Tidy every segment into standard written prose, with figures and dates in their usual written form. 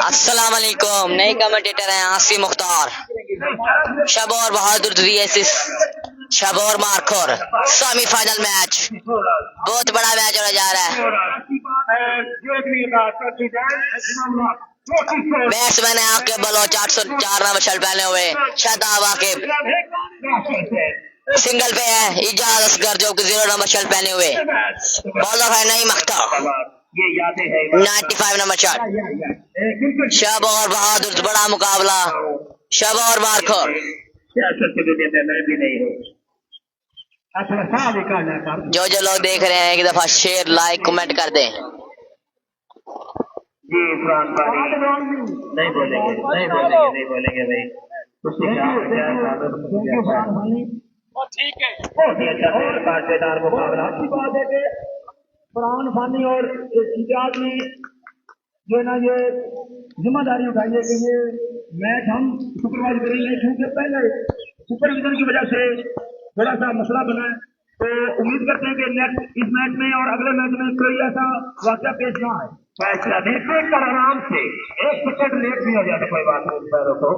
अस्सलाम वालेकुम। नए कमेंटेटर हैं आसिफ मुख्तार, शबौर बहादुर शबौर मार्खोर। सेमीफाइनल मैच, बहुत बड़ा मैच होने जा रहा है। बैट्समैन है आके बलोच 804 नंबर शर्ट पहने हुए। शादाब आकिब सिंगल पे है। इजाज असगर जो 0 नंबर शर्ट पहने हुए। बॉलर है नईम अख्तर 95 नंबर शर्ट। शबौर बहादुर, बड़ा मुकाबला। शबौर मार्खोर। जो लोग देख रहे हैं एक दफा शेयर लाइक कमेंट कर दें। जी इमरान भाई नहीं बोलेंगे भाई। ठीक है, बहुत ही अच्छा मजेदार मुकाबला। अच्छी बात है कि फरहान फानी और इम्तियाज ने जो है ना ये जिम्मेदारी उठाई है कि ये मैच हम सुपरवाइज करेंगे, क्योंकि पहले सुपरविजन की वजह से थोड़ा सा मसला बना है। तो उम्मीद करते हैं कि नेक्स्ट इस मैच में और अगले मैच में कोई ऐसा वाक़या पेश ना आए। फैसला देखते कर आराम से, 1 सेकंड लेट भी हो जाए तो कोई बात नहीं। पैरों को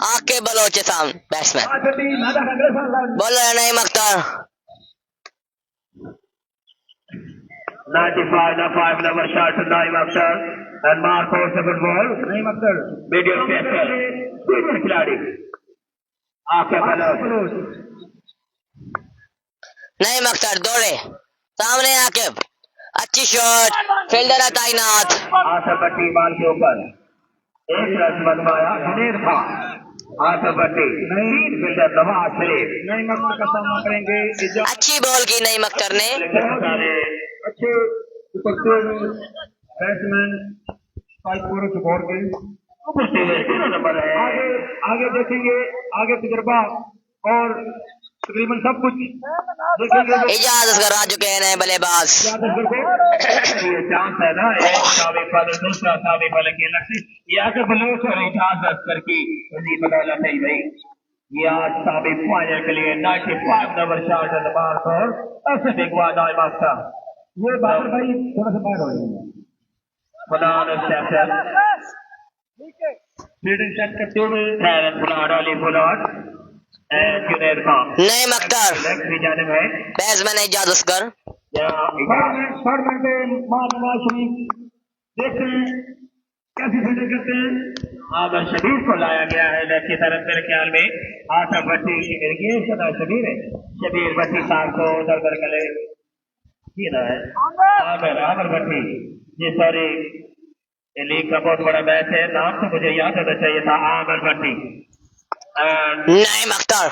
आके बलोच सामने batsman bowler Naeem Akhtar 95 number shot to Naeem Akhtar and Mark holds a good ball. Naeem Akhtar, medium pacer, good खिलाड़ी। आके बलोच नईम अख्तर दौड़े सामने आके अच्छी शॉट, फील्डर है तैनात। आसफ भट्टी बाल के ऊपर एक रन बनवाया जुनेर खान। आसफ भट्टी तीन फील्डर नवाज शरीफ नईम अख्तर का सामना करेंगे। अच्छी बॉल की नईम अख्तर ने। अच्छे बैट्समैन नंबर है। आगे देखेंगे, आगे तजुर्बा और तकरीबन सब कुछ देखेंगे। इजाज असगर आ चुके हैं नए बल्लेबाज। ये चांस है ना, एक साबिक पल दूसरा साबिक पल के लक्ष्य ये आगे बलोच और इजाज असगर की बदौलत है भाई। ये आज साबिक फाइनल के लिए 95 नंबर शॉट है मार्क और ऐसे दिखवा नाइम अख्तर। ये बाबर भाई थोड़ा सा बाहर हो जाएंगे। फील्डिंग सेट करते हुए जुनेर खान नईम अख्तर बैट्समैन इजाज असगर। शॉर्टमैन पे नवाज शरीफ देखते हैं कैसी फील्डिंग करते हैं। आदर शरीफ को लाया गया है लेफ्ट की तरफ मेरे ख्याल में। आसफ भट्टी शबीर है, शबीर भट्टी साहब को दरबार कले है। आमिर भट्टी जी सॉरी, लीग का बहुत बड़ा मैच है, नाम तो मुझे याद होना चाहिए था। आमिर भट्टी नईम अख्तर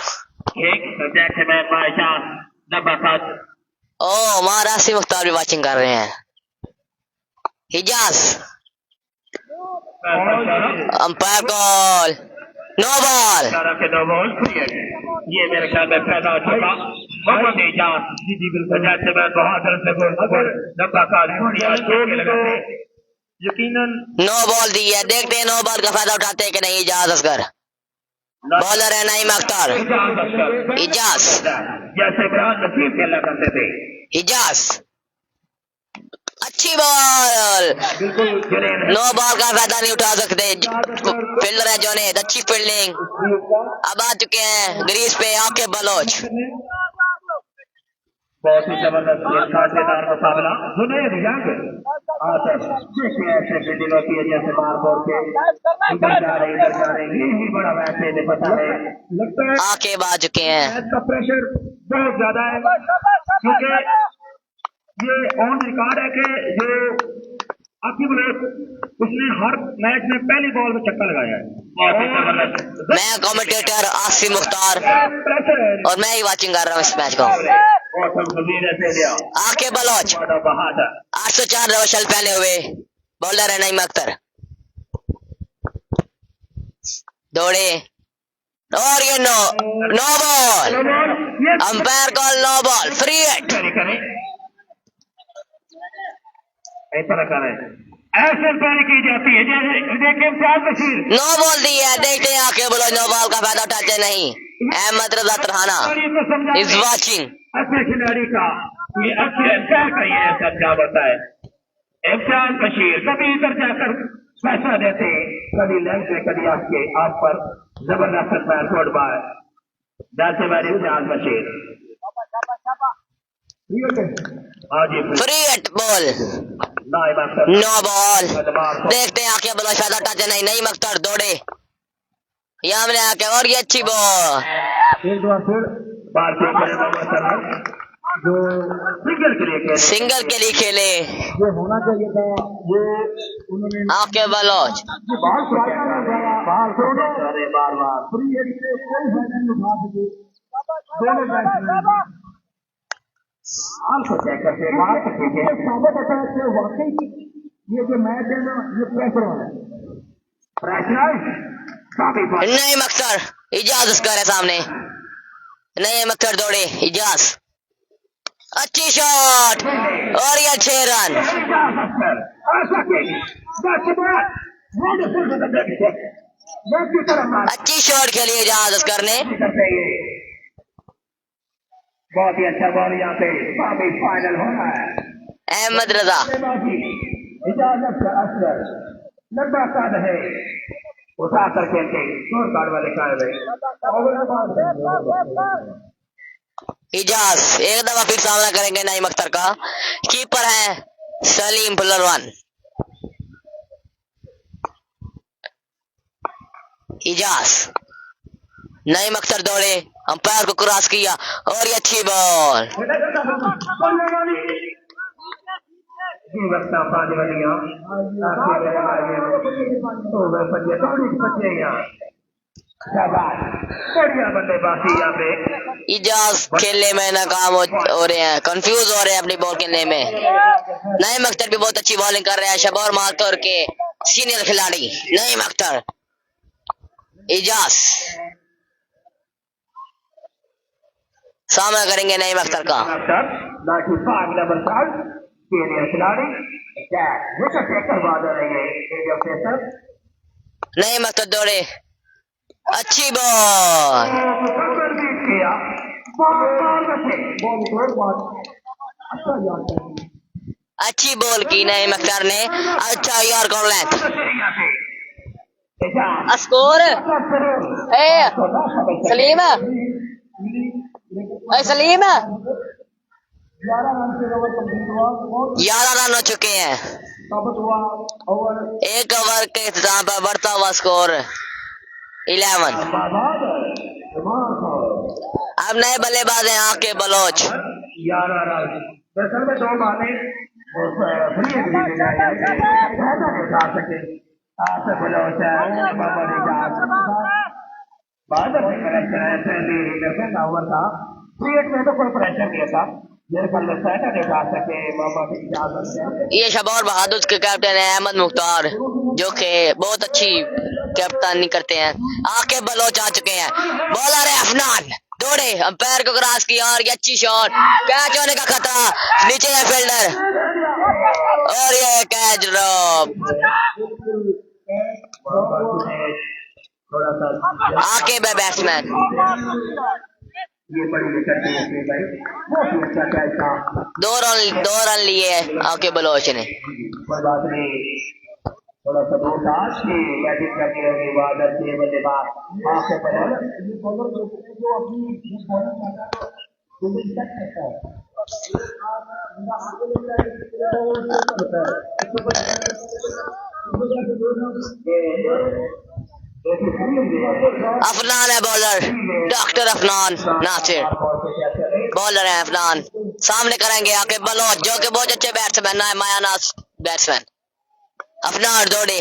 ओ महाराष्ट्र मुख्तार भी वाचिंग कर रहे हैं। हिजाज अंपायर कॉल नो बॉल। ये मेरे ख्याल में पैदा हो चुका जी बिल्कुल। यकीनन नो बॉल दी है, देखते हैं नो बॉल का फायदा उठाते हैं कि नहीं। इजाज असगर बॉलर है नईम अख्तर। इजाज जैसे नसीब खेला करते थे। इजाज अच्छी बॉल, नो बॉल का फायदा नहीं उठा सकते। फील्डर है जुनेद, अच्छी फील्डिंग। अब आ चुके हैं ग्रीस पे आके बलोच। बहुत ही जबरदस्त साझेदार मुकाबला। जुनेद ऐसे फील्डिंग होती है जैसे बार बॉल के इधर जा रहे यही बड़ा मैच है। पता है लगता है आके आ चुके हैं। का प्रेशर बहुत ज्यादा है क्योंकि ये ऑन रिकॉर्ड है कि जो आकिब उसने हर मैच में पहली बॉल में छक्का लगाया है। मैं कमेंटेटर आसिफ मुख्तार और मैं ही वाचिंग कर रहा हूँ इस मैच को। आके बलोच 804 रोशल पहने हुए बॉलर है नईम अख्तर। दौड़े और ये no ball, umpire call no ball, free hit. ऐसे पैर की जाती है। नो बॉल दी है, देखते हैं आके बोलो नो बॉल का फायदा उठाते नहीं। अहमद रजा तरहाना इज वाचिंग। अच्छे खिलाड़ी का ये अच्छे अंकार का ये ऐसा क्या होता है। इम्तियाज बशीर कभी इधर जाकर पैसा देते, कभी लेग से कभी आपके आप पर जबरदस्त पैर छोड़ पाए। जैसे मेरे इम्तियाज बशीर फ्री एट बॉल, नो बॉल। देखते हैं आके बोला शायद टच नहीं, नहीं मख्तर दौड़े यहाँ हमने आके, और ये अच्छी बॉल एक बार फिर बार जो सिंगल के लिए खेले ये होना चाहिए था, ये उन्होंने आके बलोच बार बार फ्री हिट से कोई फायदा नहीं उठा सके। दोनों बैट्समैन साबित होता है कि वाकई ये जो मैच है ना, ये प्रेशर वाला है। नहीं मख्तर, इजाज उसका है सामने, नहीं मख्तर दौड़े, इजाज अच्छी शॉट और ये 6 रन। अच्छी शॉट खेली इजाज उसकर ने। बहुत ही अच्छा बॉल यहाँ पे फाइनल हो रहा है। अहमद रजा इजाजत असर लंबा कद है, उठा करके स्कोर कार्ड वाले इजाज एक दफा फिर सामना करेंगे नईम अख्तर का। कीपर है सलीम पुलरवान। इजाज नईम अख्तर दौड़े, अंपायर को क्रॉस किया और ये अच्छी बॉल। इजाज खेलने में नाकाम हो रहे हैं, कंफ्यूज हो रहे हैं अपनी बॉल खेलने में। नईम अख्तर भी बहुत अच्छी बॉलिंग कर रहे हैं, शबौर मार्कर के सीनियर खिलाड़ी नईम अख्तर। इजाज सामना करेंगे नईम अख्तर का। नईम अख्तर दौड़े, अच्छी बॉल, अच्छी बॉल की नईम अख्तर ने। अच्छा यार call length score Salim Salim 11 run हो चुके हैं। एक ओवर के इख्तिताम पर बढ़ता हुआ स्कोर 11। अब नए बल्लेबाज हैं आके बलोच। 11 रन दरअसल में 2 माने ओवर था। में तो कोई प्रेशर नहीं था, ये शबौर बहादुर के कैप्टन है अहमद मुख्तार, जो कि बहुत अच्छी कैप्टनी करते हैं। आके बलोच आ चुके हैं। बॉलर है अफनान, दौड़े, अंपायर को क्रॉस किया और ये अच्छी शॉट, कैच होने का खतरा, नीचे है फील्डर और ये कैच ड्रॉप। आके बैट्समैन ये बड़ी विकेट है भाई, बहुत ही अच्छा कैच था। 2 रन लिए आके बलोच ने। कोई बात नहीं, थोड़ा सा दो ताश की बैटिंग करनी होगी, बाद अच्छे बल्लेबाज आपसे बॉलर जो अपनी बॉलिंग करता है। अफनान है bowler, doctor Afnan Nasir bowler है अफनान। सामने करेंगे आके बलोच, जो कि बहुत अच्छे बैट्समैन है, मायानाज बैट्समैन। अफनान दौड़े,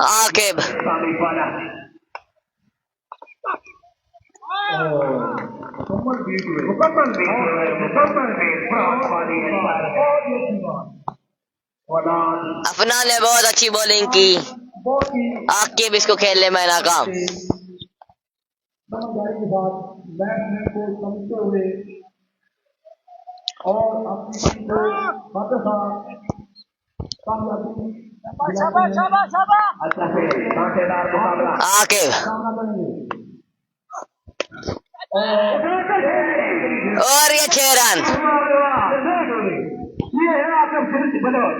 आकिब अफनान ने बहुत अच्छी बॉलिंग की, बहुत ही आकिब इसको खेलने में नाकाम। समझदारी के साथ बैट्समैन को समझते हुए और अपनी टीम को बादशाह कामयाबी अच्छा है कांटेदार मुकाबला आकिब सामना करेंगे और ये 6 रन। ये है आपका बलोच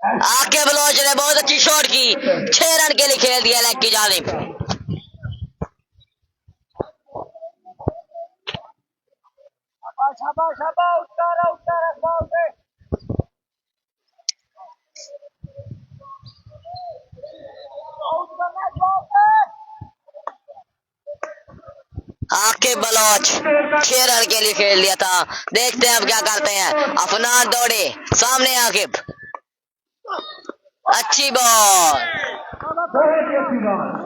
आकिब बलोच ने बहुत अच्छी शॉट की, 6 रन के लिए खेल दिया लेग की जानिब। आकिब बलोच 6 रन के लिए खेल दिया था। देखते हैं अब क्या करते हैं। अफनान दौड़े सामने, आकिब अच्छी बॉल। बहुत ही अच्छी बात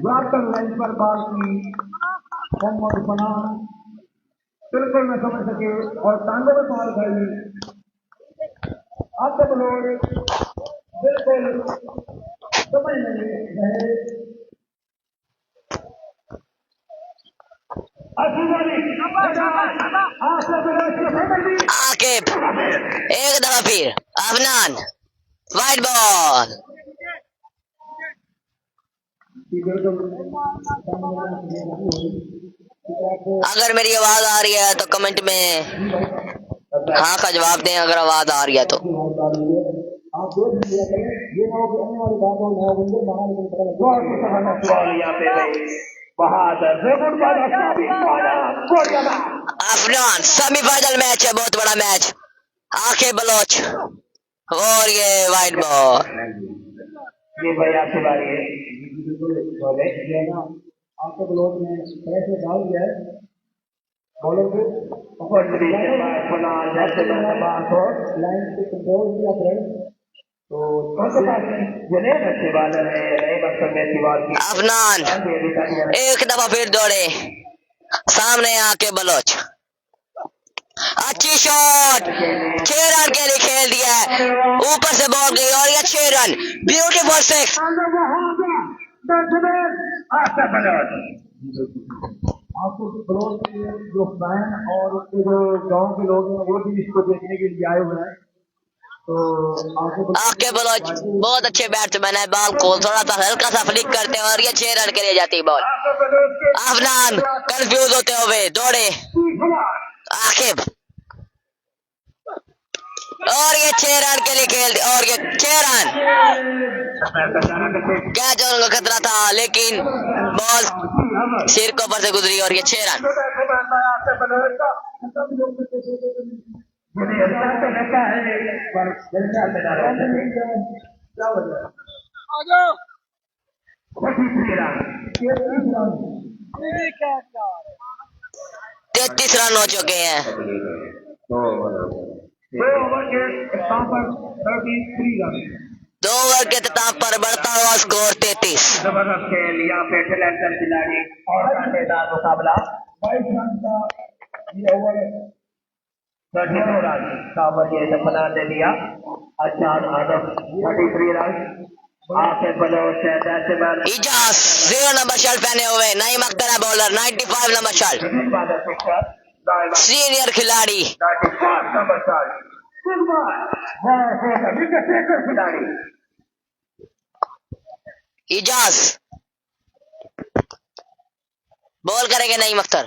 वाटर लाइन पर बॉल की मोहम्मद फनान बिल्कुल न समझ सके और टांगों में बॉल खाई। अब तक लोग बिल्कुल समझ नहीं रहे। आकिब एक दफा फिर अफनान, वाइड बॉल। अगर मेरी आवाज आ रही है तो कमेंट में हाँ का जवाब दें, अगर आवाज आ रही है तो। आप देख लिया करें ये ना हो कि अन्य वाली बातों में बाहर निकल पता अफनान सेमीफाइनल मैच है, बहुत बड़ा मैच। आकिब बलोच और ये वाइड बॉल। ये भाई आपकी बारी है। आपके ब्लॉक में पैसे डाल दिया है बॉलर को लाइन से कंट्रोल किया फ्रेंड तो अच्छे बॉलर है नए मकसद में अफनान एक दफा फिर दौड़े सामने, आके बलोच अच्छी शॉट, 6 रन के लिए खेल दिया है। ऊपर से बॉल गई और ये 6 रन, ब्यूटीफुल सिक्स। आपको ब्लॉक के जो फैन और उसके जो गांव के लोग हैं वो भी इसको देखने के लिए आए हुए हैं। तो आके बलोच बहुत अच्छे बैट्समैन है, बॉल को थोड़ा सा हल्का सा फ्लिक करते हैं और ये 6 रन के लिए जाती है बॉल। अफनान कंफ्यूज होते हुए दौड़े आकिब और ये 6 रन के लिए खेल और ये 6 रन। कैच होने का खतरा था लेकिन बॉल सिर के ऊपर से गुजरी और ये 6 रन। तैतीस रन हो चुके हैं। 2 ओवर के इख्तिताम पर बढ़ता हुआ स्कोर 33। जबरदस्त खेल यहाँ पे टैलेंटेड खिलाड़ी और कांटेदार मुकाबला 22 रन का ये ओवर 32 रन का ओवर ये सपना दे दिया। अच्छा आदम 33 रन आके बलोच इजाज 0 नंबर शर्ट पहने हुए, नईम अख्तर है बॉलर, 95 नंबर शर्ट, सीनियर खिलाड़ी। 95 नंबर शर्ट खिलाड़ी इजाज बॉल करेंगे नईम अख्तर,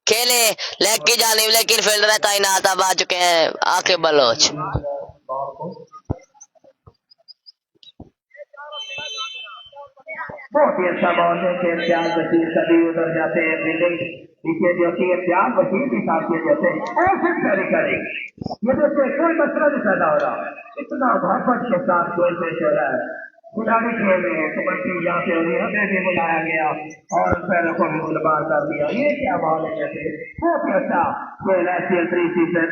खेले लेग की जानिब लेकिन फील्डर तैनात अब आ चुके हैं आकिब बलोच। बहुत ही अच्छा बॉल है कि इम्तियाज बशीर सभी उधर जाते हैं बिल्डिंग पीछे जो कि इम्तियाज बशीर भी साथ में जाते हैं ऐसे तैयारी करेंगे। ये देखिए कोई मसला नहीं पैदा हो रहा, इतना मोहब्बत के साथ कोई पेश हो रहा है। खिलाड़ी खेल रहे हैं, कबड्डी यहाँ पे हो रही है, हमें भी बुलाया गया और पैरों को भी गुलबार कर दिया। ये क्या बॉल है जैसे बहुत ही अच्छा खेल है CL 3 सीजन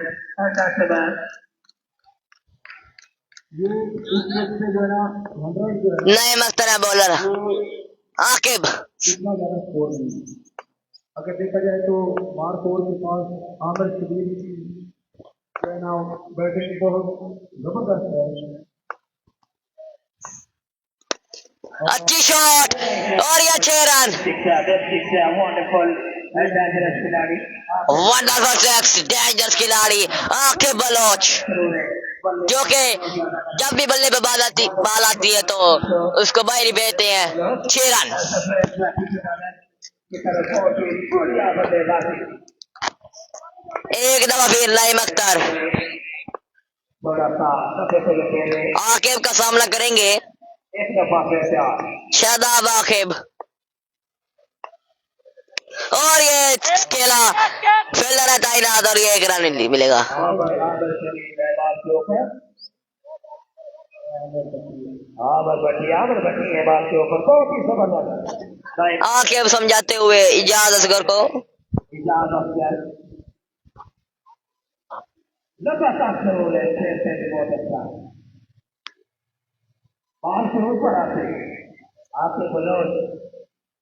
ऐसा खेला ये इस से जो है ना नईम अख्तर है बॉलर, आकिब इतना ज्यादा स्कोर नहीं। अगर देखा जाए तो मार फोर के पास आमिर शबीर की जो है ना बैटिंग बहुत जबरदस्त है अच्छी शॉट और ये 6 रन। वंडरफुल डेंजरस खिलाड़ी वंडरफुल सिक्स, डेंजरस खिलाड़ी आकिब बलोच, जो कि जब भी बल्ले पे बाल आती है तो उसको बाहर ही भेजते हैं। 6 रन। एक दफा फिर नईम अख्तर आकिब का सामना करेंगे। एक दफा फिर से शादाब आकिब और ये खेला फील्डर है तैनात और ये 1 रन मिलेगा। आकिब समझाते हुए इजाज असगर को। लगातार शुरू है, फिर से बहुत अच्छा बाल से ऊपर आके बलोच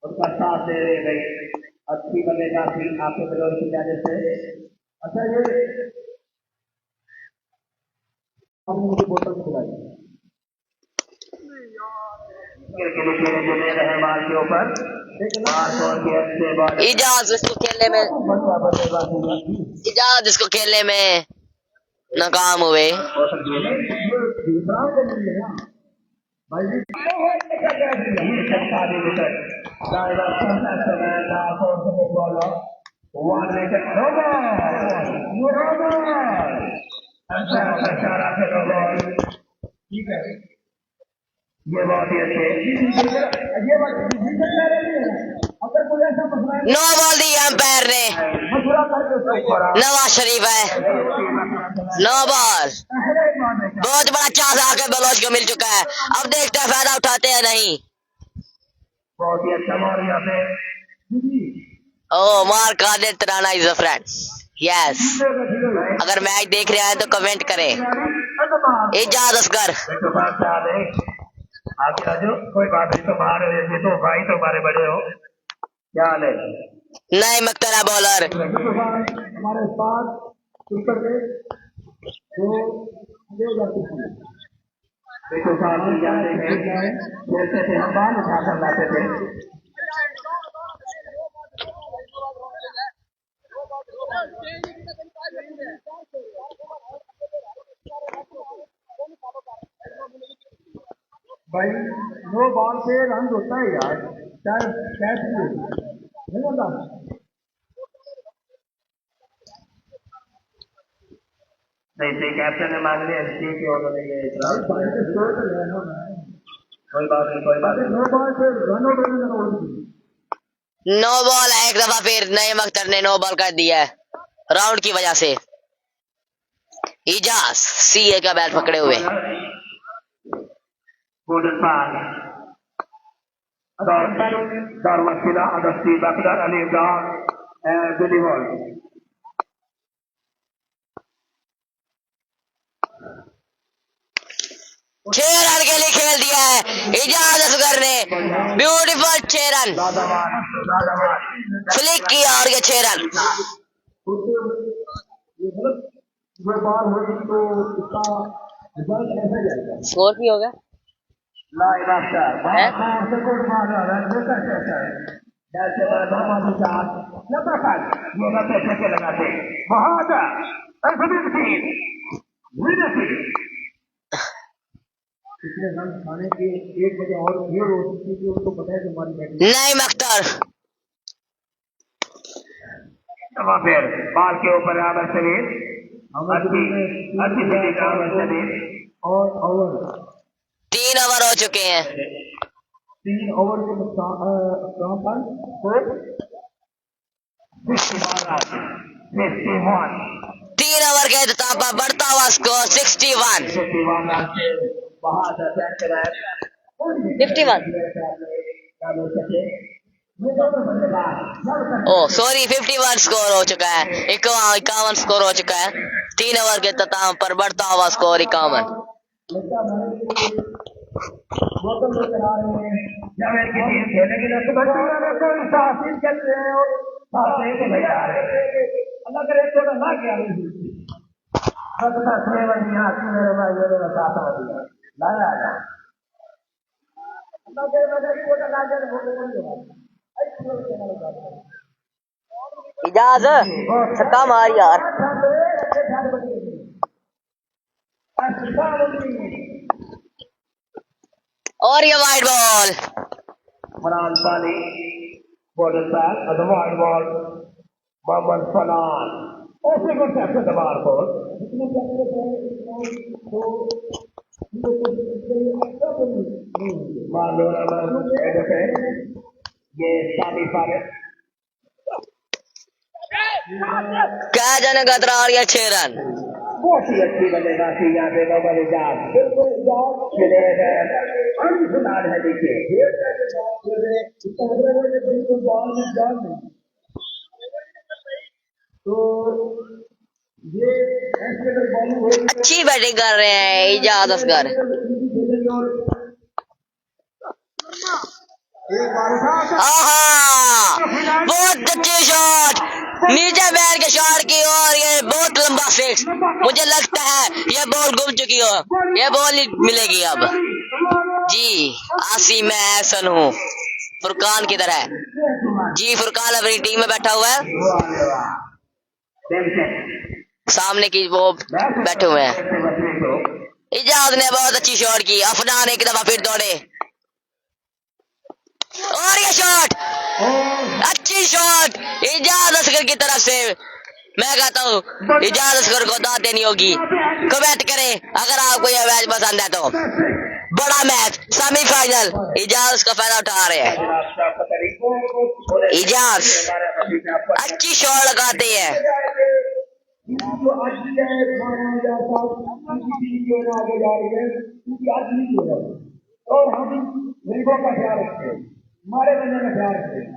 उसका साथ दे रहे गई अच्छी बल्लेबाजी आके बलोच की जाने से। अच्छा ये मुझे बोतल खिलाई जो ले रहे हैं बाल के ऊपर इजाज इसको खेलने में इजाज इसको खेलने में नाकाम हुए। ठीक है ये बहुत ही अच्छे ये अगर कोई ऐसा मसला है 9 बॉल दी एम्पायर ने। मसला करके उसको ऊपर नवाज शरीफ है। 9 बॉल बहुत बड़ा चांस आके बलोच को मिल चुका है। अब देखते हैं फायदा उठाते हैं नहीं। बहुत ही अच्छा मार यहाँ पे ओ मार कादिर तराना इज अ फ्रेंड। यस, अगर मैच देख रहे हैं तो कमेंट करें। इजाज असगर आगे आ जाओ, कोई बात नहीं, तुम्हारे ये तो भाई तुम्हारे बड़े हो, क्या हाल है? नईम अख्तर है बॉलर। हमारे पास उत्तर में जो देखो साहब बोलते थे हम बाल उठा कर लाते थे। भाई नो बॉल पे रन होता है यार, चाहे कैच भी नहीं होता। नहीं कैप्टन ने मांग लिया इसलिए कि उन्होंने ये कोई बात नहीं, कोई बात नहीं। नो बॉल पे रन आउट होने 9 बॉल है, एक दफा फिर नईम अख्तर ने 9 बॉल कर दिया है राउंड की वजह से। इजाज सीए का बैट पकड़े हुए। Golden Pass Darmasila, Agasti, Bakdar, Ali Imran, and Billy Wall. छह रन के लिए खेल दिया है इजाज असगर ने। ब्यूटीफुल 6 रन फ्लिक किया और ये 6 रन। स्कोर भी होगा। पिछले रन खाने के 1 बजे और ये हो सकती है, उनको पता है कि हमारी बैटिंग नईम अख्तर फिर बाल के ऊपर आवर शरीर और ओवर 3 ओवर हो चुके हैं। 3 ओवर के नुकसान पर 3 ओवर के इख्तिताम पर बढ़ता हुआ स्कोर 61। 51 ओ सॉरी 51 स्कोर हो चुका है। 51 स्कोर हो चुका है। 3 ओवर के इख्तिताम पर बढ़ता हुआ स्कोर 51। इजाज छक्का मार यार। और ये wide ball. Farhan Sani border back और wide ball Mohammad Farhan okay good tap to the bar ball ये सानी फारिस क्या जाने खतरा और ये 6 रन। बहुत ही अच्छी बल्लेबाजी यहाँ पे मोहम्मद इजाज खेले अनसुनार है। देखिए तो ये अच्छी बैटिंग कर रहे हैं इजाज असगर। आहा बहुत अच्छी शॉट, नीचे बैठ के शॉट की और ये बहुत लंबा सिक्स। मुझे लगता है ये बॉल गुम चुकी हो, ये बॉल नहीं मिलेगी अब। जी आसिम मैं ऐसा हूँ फुरकान किधर है? जी फुरकान अपनी टीम में बैठा हुआ है, सामने की वो बैठे हुए हैं। इजाज ने बहुत अच्छी शॉट की, अफनान एक दफा फिर दौड़े और ये शॉट अच्छी शॉट इजाज असगर की तरफ से। मैं कहता हूँ इजाज असगर को दाद देनी होगी। कमेंट करें अगर आपको यह मैच पसंद है तो। बड़ा मैच सेमीफाइनल, इजाज उसका फायदा उठा रहे हैं। इजाज अच्छी शॉट लगाते हैं। और हम गरीबों का ख्याल रखते हैं, हमारे बंदे का ख्याल रखते हैं।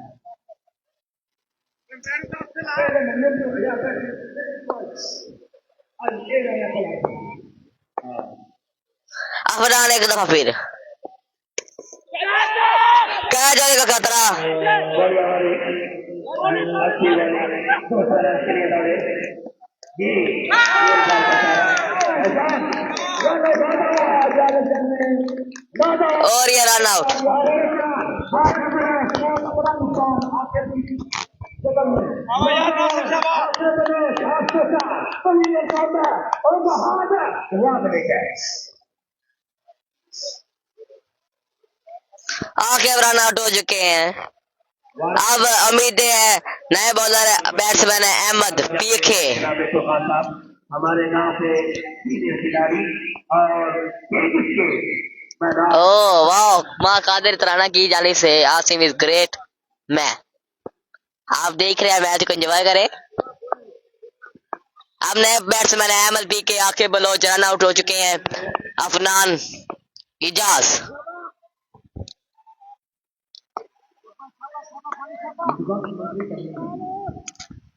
अफनान एक दफा फिर क्या जाएगा खतरा। और ये रन आउट। आखिर रन आउट हो चुके हैं। अब उम्मीदें है नए बॉलर बैट्समैन है अहमद पीके। हमारे गांव से सीनियर खिलाड़ी और ओ वाह, माँ कादिर तराना की जाने से आसिम इज ग्रेट मैन। आप देख रहे हैं मैच को एंजॉय करें। अब नए बैट्समैन अहमद पीके, आखिर बलोच रन आउट हो चुके हैं। अफनान इजाज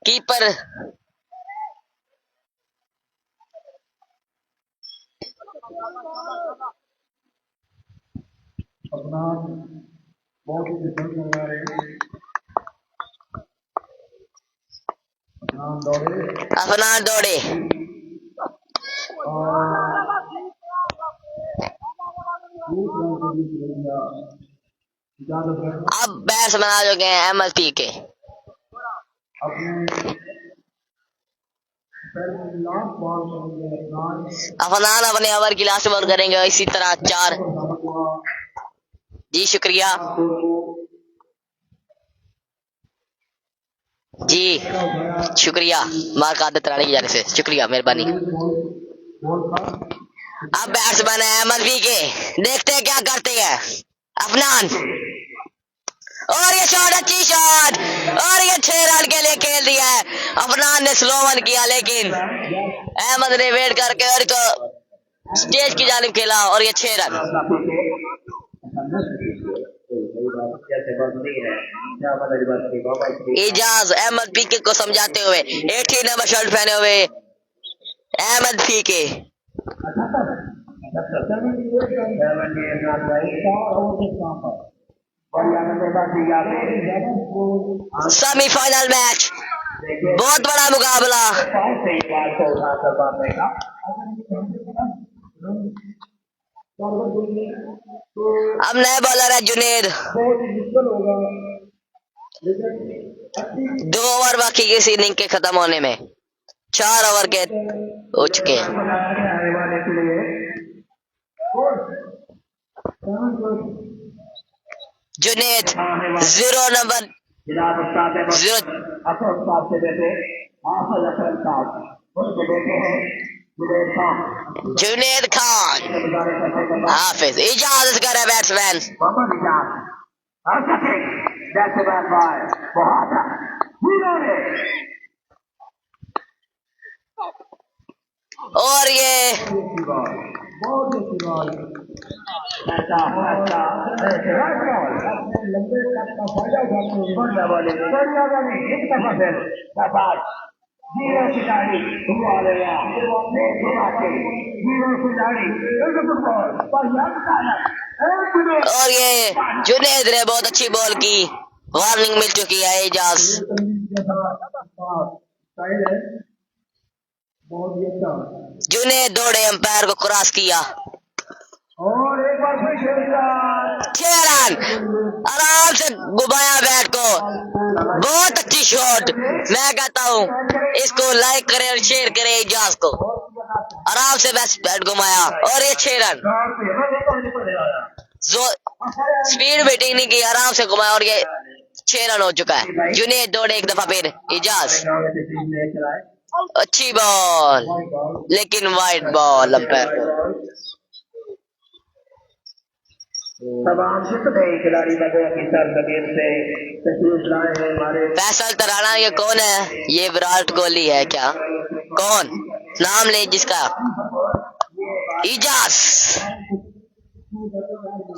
कीपर अपना बहुत ही डिफरेंट लगा रहे हैं। अफनान दौड़े अब बैट्समैन आ चुके हैं अहमद पीके। अफनान अपने ओवर की लास्ट बॉल करेंगे इसी तरह 4। जी शुक्रिया जी शुक्रिया, मार्क आदत रानी की जाने से शुक्रिया मेहरबानी। अब बैट्समैन है अहमद पीके, देखते हैं क्या करते हैं। अफनान और ये शॉट अच्छी शॉट और ये 6 रन के लिए खेल दिया है। अफनान ने स्लो वन किया लेकिन अहमद ने वेट करके और तो स्टेज की जानिब खेला और ये 6 रन। इजाज अहमद पीके को समझाते हुए 18 नंबर शर्ट पहने हुए अहमद पीके। सेमीफाइनल मैच, बहुत बड़ा मुकाबला। अब नए बॉलर है जुनेद। बहुत ही मुश्किल होगा, लेकिन अच्छी 2 ओवर बाकी इस इनिंग के खत्म होने में, 4 ओवर के हो चुके हैं। आने वाले के लिए जुनेद 0 नंबर जनाब उस्ताद 0। अफर साहब से बेटे हाफिज अफर साहब उनके बेटे हैं जुनेद खान। जुनेद खान हाफिज इजाजत करे बैट्समैन। मोहम्मद इजाज बैट्समैन बाय बहुत है और ये बहुत अच्छी बॉल ऐसा लंबे कट का फायदा उठाते हुए बढ़िया बॉलिंग बढ़िया बॉलिंग एक दफा फिर शाबाश जीरो खिलाड़ी हुआ गया जीरो खिलाड़ी फुटबॉल बढ़िया खिलाड़ी और ये जुनेद ने बहुत अच्छी बॉल की, वार्निंग मिल चुकी है एजाज। बहुत ही अच्छा जुनेद दौड़े, अंपायर को क्रॉस किया। और एक बार फिर 6 रन, आराम से घुमाया बैट को, बहुत अच्छी शॉट। मैं कहता हूँ इसको लाइक करे और शेयर करे एजाज को। आराम से बैट घुमाया और ये 6 रन। स्पीड बेटिंग नहीं की, आराम से घुमाया और ये 6 रन हो चुका है। जुनेद दौड़े एक दफा फिर एजाज। अच्छी बॉल लेकिन वाइड बॉल अंपायर को। तमाम जितने खिलाड़ी लोगों की सरजमीन से तशरीफ लाए हैं हमारे फैसल तराना ये कौन है? ये विराट कोहली है क्या? कौन नाम ले जिसका? इजाज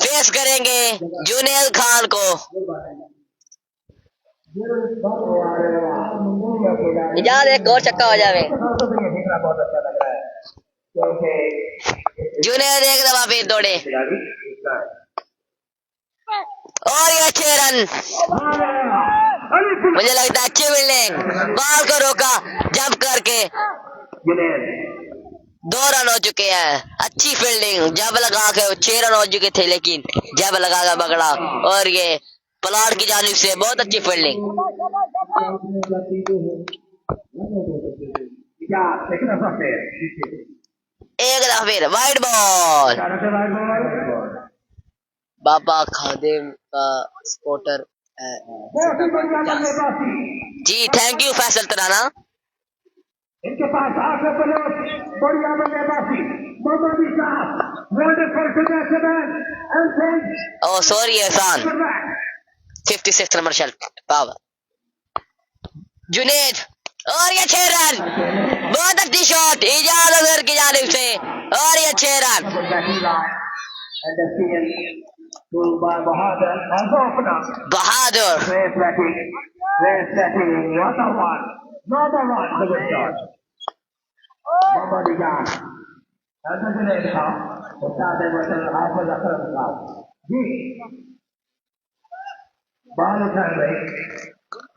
फेस करेंगे जुनेद खान को। इजाज एक और छक्का हो जावे। बहुत अच्छा लग रहा है क्योंकि जुनेद एक दफा फिर दौड़े और ये 6 रन। मुझे लगता है अच्छी फील्डिंग, बॉल को रोका जंप करके। 2 रन हो चुके हैं। अच्छी फील्डिंग, जब लगा के 6 रन हो चुके थे लेकिन जब लगा के पकड़ा। और ये प्लाट की जानिब से बहुत अच्छी फील्डिंग। एक दफा फिर वाइड बॉल। बाबा खादिम का सपोर्टर है। जी थैंक यू फैसल तराना। इनके पास आगे बढ़िया बल्लेबाजी ओह सॉरी एहसान, 56 नंबर शॉट पावर। जुनेद और ये 6 रन, बहुत अच्छी शॉट इजाज अजहर की जानिब से और ये 6 रन। बहादुर बाल उठाए भाई,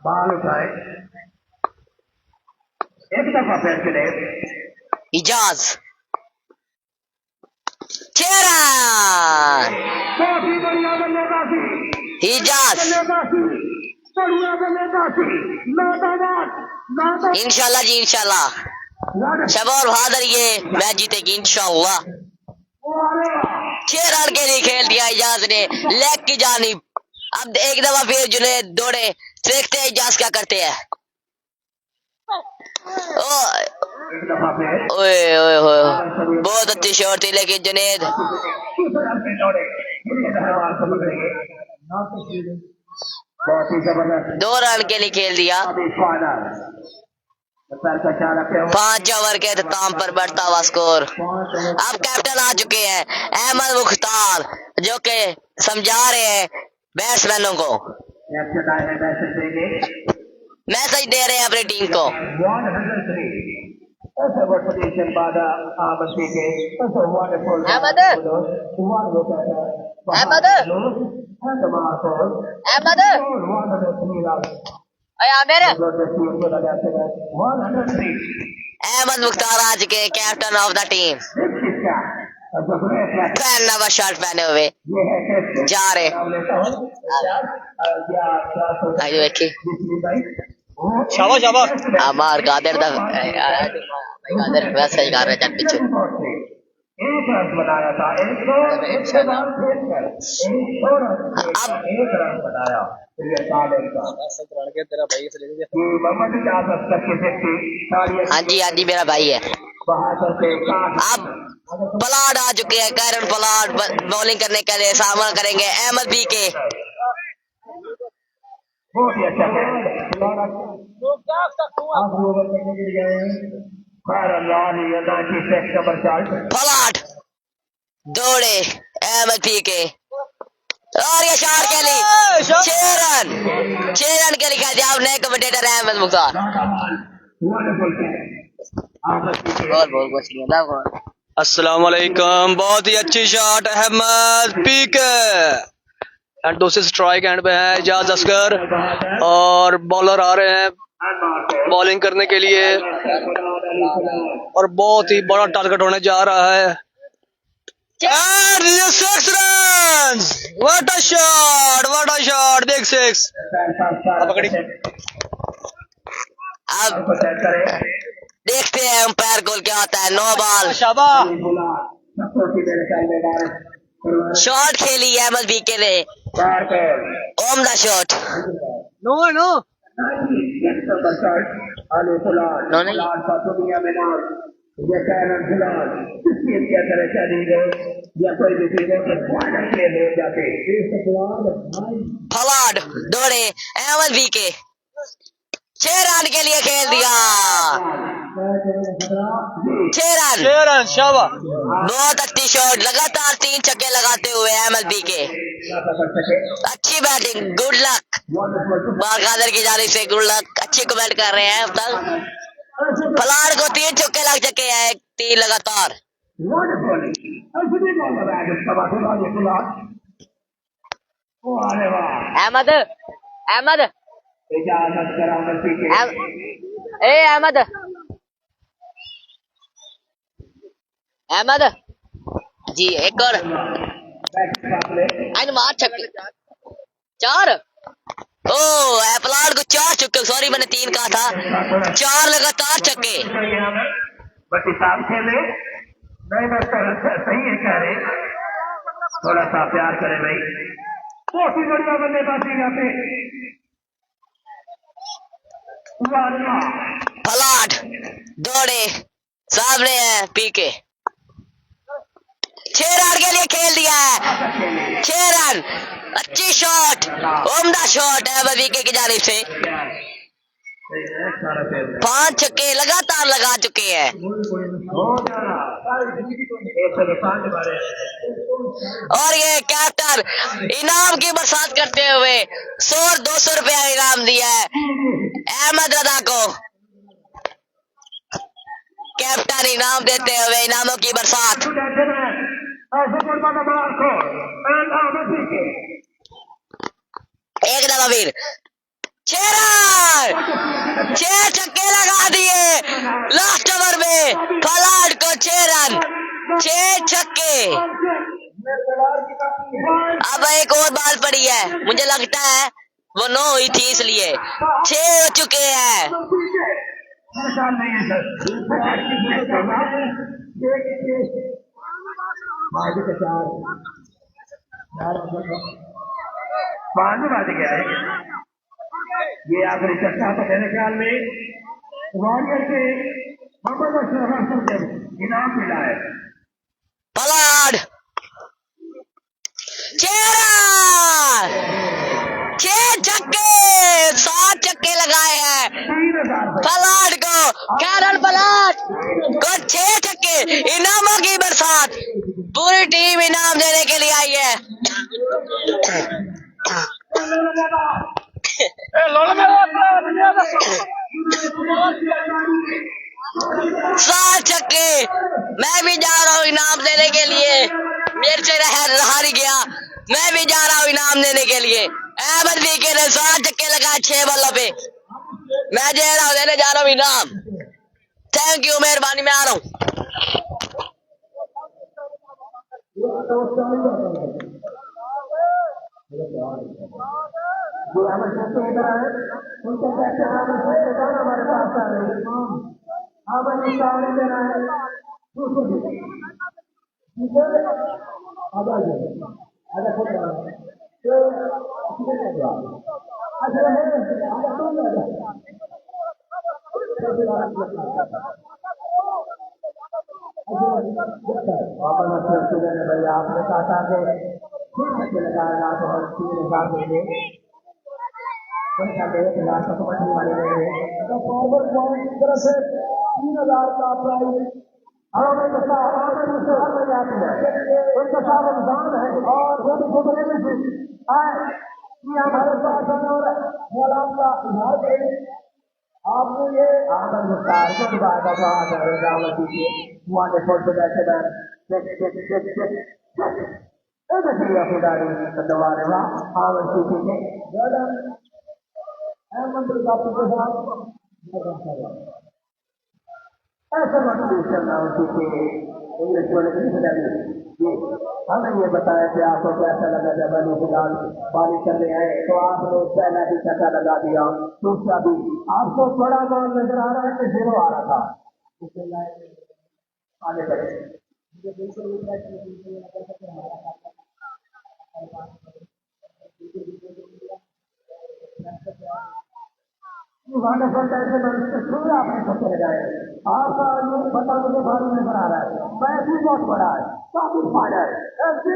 बाल उठाए एक दफा फिर चले इजाज 6 रन। बहुत ही बढ़िया बल्लेबाजी इजाज बढ़िया बल्लेबाजी इंशाल्लाह जी इंशाल्लाह शबौर बहादुर ये मैच जीतेगी इंशाल्लाह। 6 रन के लिए खेल दिया इजाज ने लेग की जानिब। अब एक दफा फिर जुनेद दौड़े, देखते हैं इजाज क्या करते हैं। ओए ओए ओए बहुत अच्छी शॉट थी लेकिन जुनेद 2 रन के लिए खेल दिया। 5 ओवर के अख्ताम पर बढ़ता हुआ स्कोर। अब कैप्टन आ चुके हैं अहमद मुख्तार, जो कि समझा रहे हैं बैट्समैनों को, मैसेज दे रहे हैं अपनी टीम को। अहमद अहमद अहमद आमिर अहमद मुख्तार आज के captain of the team. Fan नवा शर्ट पहने हुए जा रहे। आइए देखिए शाबाश शाबाश। हमार गादर दा गादर वैसे ही गा रहे चल पीछे। एक रन बनाया था, एक रन बनाया तेरा भाई हाँ जी मेरा भाई है। अब पलाड आ चुके हैं, कैरन पलाड बॉलिंग करने के लिए सामना करेंगे अहमद बी के। बहुत ही अच्छा पलाड दौड़े अहमद बी के और ये शॉट के लिए 6 रन के लिए कहते आप नए कमेंटेटर हैं अहमद मुख्तार। बोल अस्सलाम वालेकुम। बहुत ही अच्छी शॉट अहमद पीके एंड दूसरी स्ट्राइक एंड पे है इजाज असगर और बॉलर आ रहे हैं बॉलिंग करने के लिए और बहुत ही बड़ा टारगेट होने जा रहा है। And 6 runs! What a shot! Big six! अब देखते हैं अंपायर गोल क्या होता है। 9 बॉल शाबाश। शॉट खेली अहमद बीके ने, ओम द शॉट। नो नहीं फलाड दौड़े अहमद बीके 6 रन के लिए खेल दिया। 6 रन शाबाश। बहुत अच्छी शॉट, लगातार 3 छक्के लगाते हुए अहमद बीके। अच्छी बैटिंग, गुड लक बारकादर की जानिब से, गुड लक। अच्छी कमेंट कर रहे हैं अब तक। फलाड को 3 छक्के लग चुके हैं, 3 लगातार। अहमद अहमद जी एक और मार छक्के 4। ओ फलाड को 4 छक्के, सॉरी मैंने 3 कहा था, 4 लगातार छक्के। सही है कह रहे, थोड़ा सा प्यार करे भाई। बहुत ही बढ़िया बल्लेबाजी यहाँ पे। फलाड दौड़े सामने है पीके, 6 रन के लिए खेल दिया है। 6 रन, अच्छी शॉट, उम्दा शॉट है पीके की जानिब से। 5 छक्के लगातार लगा चुके हैं और ये कैप्टन इनाम की बरसात करते हुए 100 और 200 रुपया इनाम दिया है अहमद रजा को। कैप्टन इनाम देते हुए इनामों की बरसात। एक दफा फिर 6 रन, 6 छक्के लगा दिए लास्ट ओवर में। फलाड को 6 रन, 6 छक्के। अब एक और बाल पड़ी है, मुझे लगता है वो 9 हुई थी इसलिए 6 हो चुके हैं। ये आखिरी चर्चा तो मेरे ख्याल में वॉरियर के मोहम्मद अशरफ को इनाम मिला है। फलाड 6 रन, 6 छक्के, 7 छक्के लगाए हैं फलाड को। कैरन फलाड को 6 छक्के, इनामों की बरसात। पूरी टीम इनाम देने के लिए आई है। 7 छक्के, मैं भी जा रहा हूँ इनाम देने के लिए। मेरे से रहा नहीं गया, मैं भी जा रहा हूँ इनाम देने के लिए। अहमद बीके ने 7 छक्के लगाए 6 बल्लों पे। मैं देने जा रहा हूँ इनाम। थैंक यू, मेहरबानी, मैं आ रहा हूँ। तो चालू जाता है जो हमें सोचते इधर आए उनके कहते हैं हमें सोचते जाना हमारे पास आ रहे हमें निशान देना है ठीक है आधा आधा खुद रहा है तो अच्छा है आधा तो भाई आपने कहा था कि ठीक है लगाएगा तो हम 3,000 देंगे एक लाख तक मछली वाले देंगे तो फॉरवर्ड पॉइंट की तरफ से 3,000 का प्राइस हमें आती है उनका साथ अनुदान है और वो भी छोटे से आए कि हमारे पास और मोलाम का उधार करें आपने ये आनंद विस्तार को बात रावती के वंडरफुल टुगेदर खुदारी दबाने वाला आवन सीखी के मंत्री का ऐसा मंत्री चलना सीखे इंग्लिश वाले नहीं खिलाड़ी हमें ये बताया कि आपको कैसा लगा जब अली फिलहाल बारिश करने आए तो आपने पहला भी चक्का लगा दिया दूसरा भी आपको बड़ा बॉल नजर आ रहा है कि 0 आ रहा था आगे बढ़े वंडरफुल टाइप से आपने सबसे लगाए आपका ये बता मुझे भारी नजर आ रहा है बैट भी बहुत बड़ा है काफी फायदा है आपके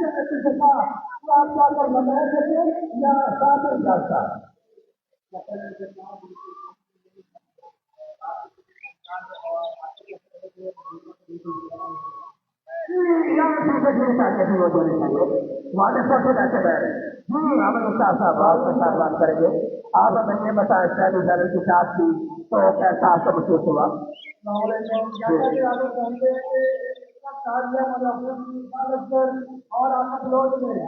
कैप्टन के साथ आप क्या कर बनाए थे या साथ ही जाता बात करेंगे आप हमें ये बताएं पहली दल की साथ थी तो कैसा आपका महसूस हुआ और आपका लोड में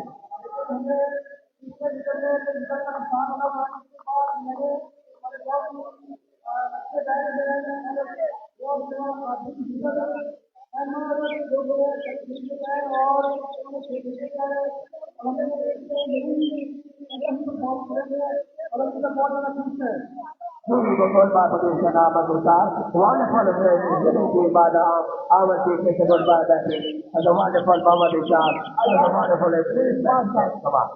good contribution wonderful giving by the our teachers a good by that and the wonderful Muhammad Ishaq and the wonderful come on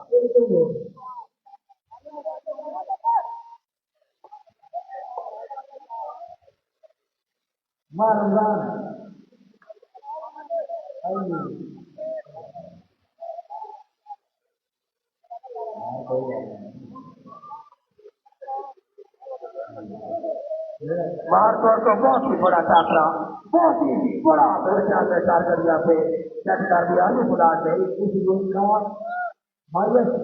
Ramzan मारतौर को बहुत ही बड़ा टाकरा बहुत ही बड़ा कारगरिया पे जट कर दिया खुदा ने इस योग का हाईएस्ट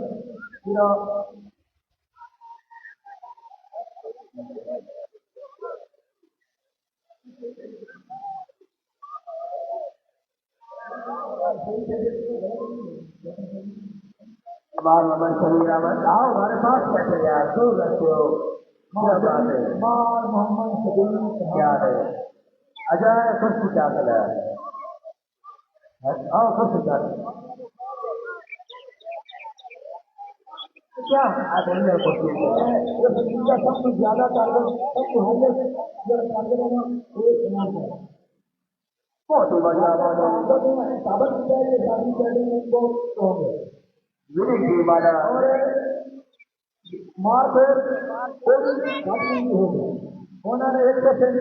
आओ हमारे पास बैठे यार दो रहते हो मोहम्मद क्या है अजय खुश क्या कर रहा है खुश क्या क्या सबसे ज्यादा टारगेट बहुत ही बढ़िया मार फिर उन्होंने 1%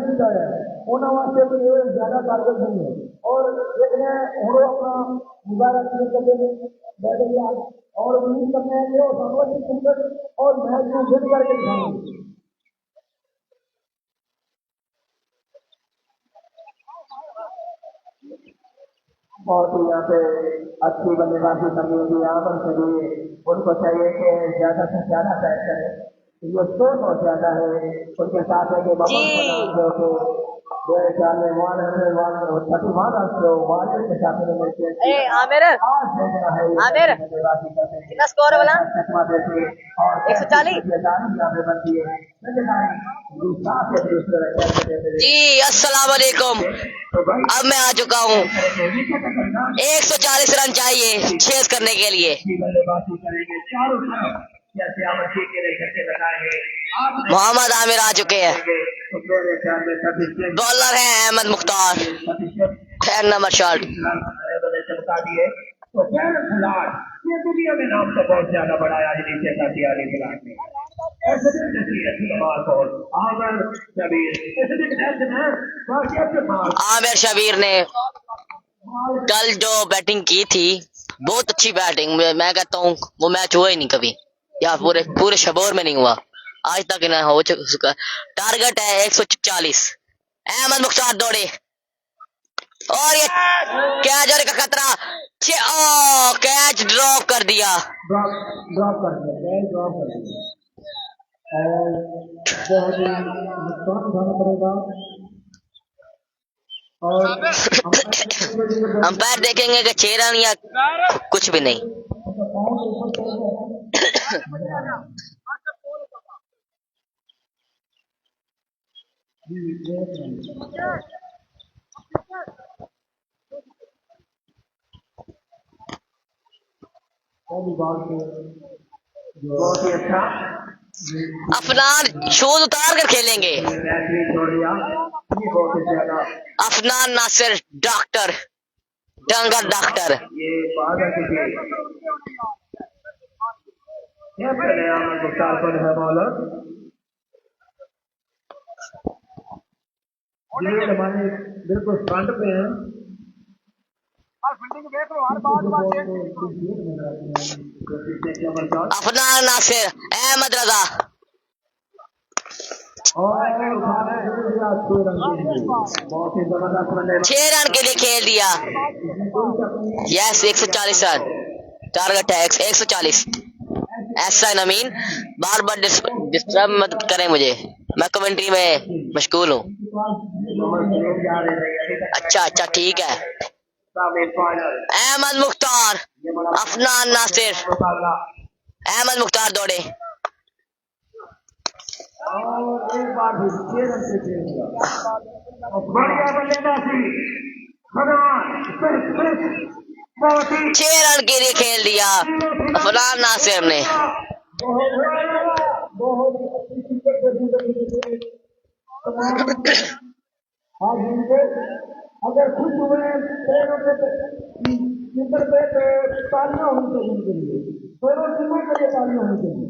जीता है उन्होंने वास्ते भी ज्यादा टारगेट नहीं है और देखने हम अपना मुबारक करते बैठेंगे और उम्मीद करते हैं कि और मैच में जीत करके दिखाएंगे बहुत ही यहाँ पे अच्छी बल्लेबाजी करनी होगी यहाँ के लिए उनको चाहिए कि ज्यादा से ज्यादा पैर करें ये 100 ज्यादा है उनके साथ है कि आमिर आमिर कितना स्कोर है बोला 140 जी अस्सलाम वालेकुम। अब मैं आ चुका हूँ। 140 रन चाहिए चेस करने के लिए। मोहम्मद आमिर आ चुके हैं। बॉलर है अहमद मुख्तार। 10 number shot. ये दुनिया में नाम तो बहुत ज्यादा बड़ा है आज नीचे का तियारी खिलाड़ी में ऐसे आमिर शबीर ने कल जो बैटिंग की थी बहुत अच्छी बैटिंग। मैं कहता हूँ वो मैच हुआ ही नहीं कभी, या पूरे पूरे शबोर में नहीं हुआ आज तक ना हो चुका। टारगेट है 140। अहमद मुख्तार दौड़े और ये कैच और का खतरा। कैच ड्रॉप कर दिया। ड्रॉप कर दिया और बहुत ही नुकसान उठाना पड़ेगा। और अंपायर देखेंगे कि 6 रन या कुछ भी नहीं। बहुत ही अच्छा अफनान शूज उतार कर खेलेंगे। अफनान नासिर डॉक्टर डंगर डॉक्टर। ये बादल बॉलर बिल्कुल फ्रंट पे है। अफनान नासिर अहमद रजा 6 रन के लिए खेल दिया। यस 140 रन टारगेट है 140। ऐसा नमीन बार बार डिस्टर्ब मत करें मुझे, मैं कमेंट्री में मशगूल हूँ। अच्छा ठीक है। अहमद मुख्तार अफनान नासिर। अहमद मुख्तार दौड़े बढ़िया बल्लेबाजी 6 रन के लिए खेल दिया अफनान नासिर ने। अगर खुश हुए पे तालियां होनी चाहिए उनके लिए, दोनों टीमों के लिए तालियां होनी चाहिए।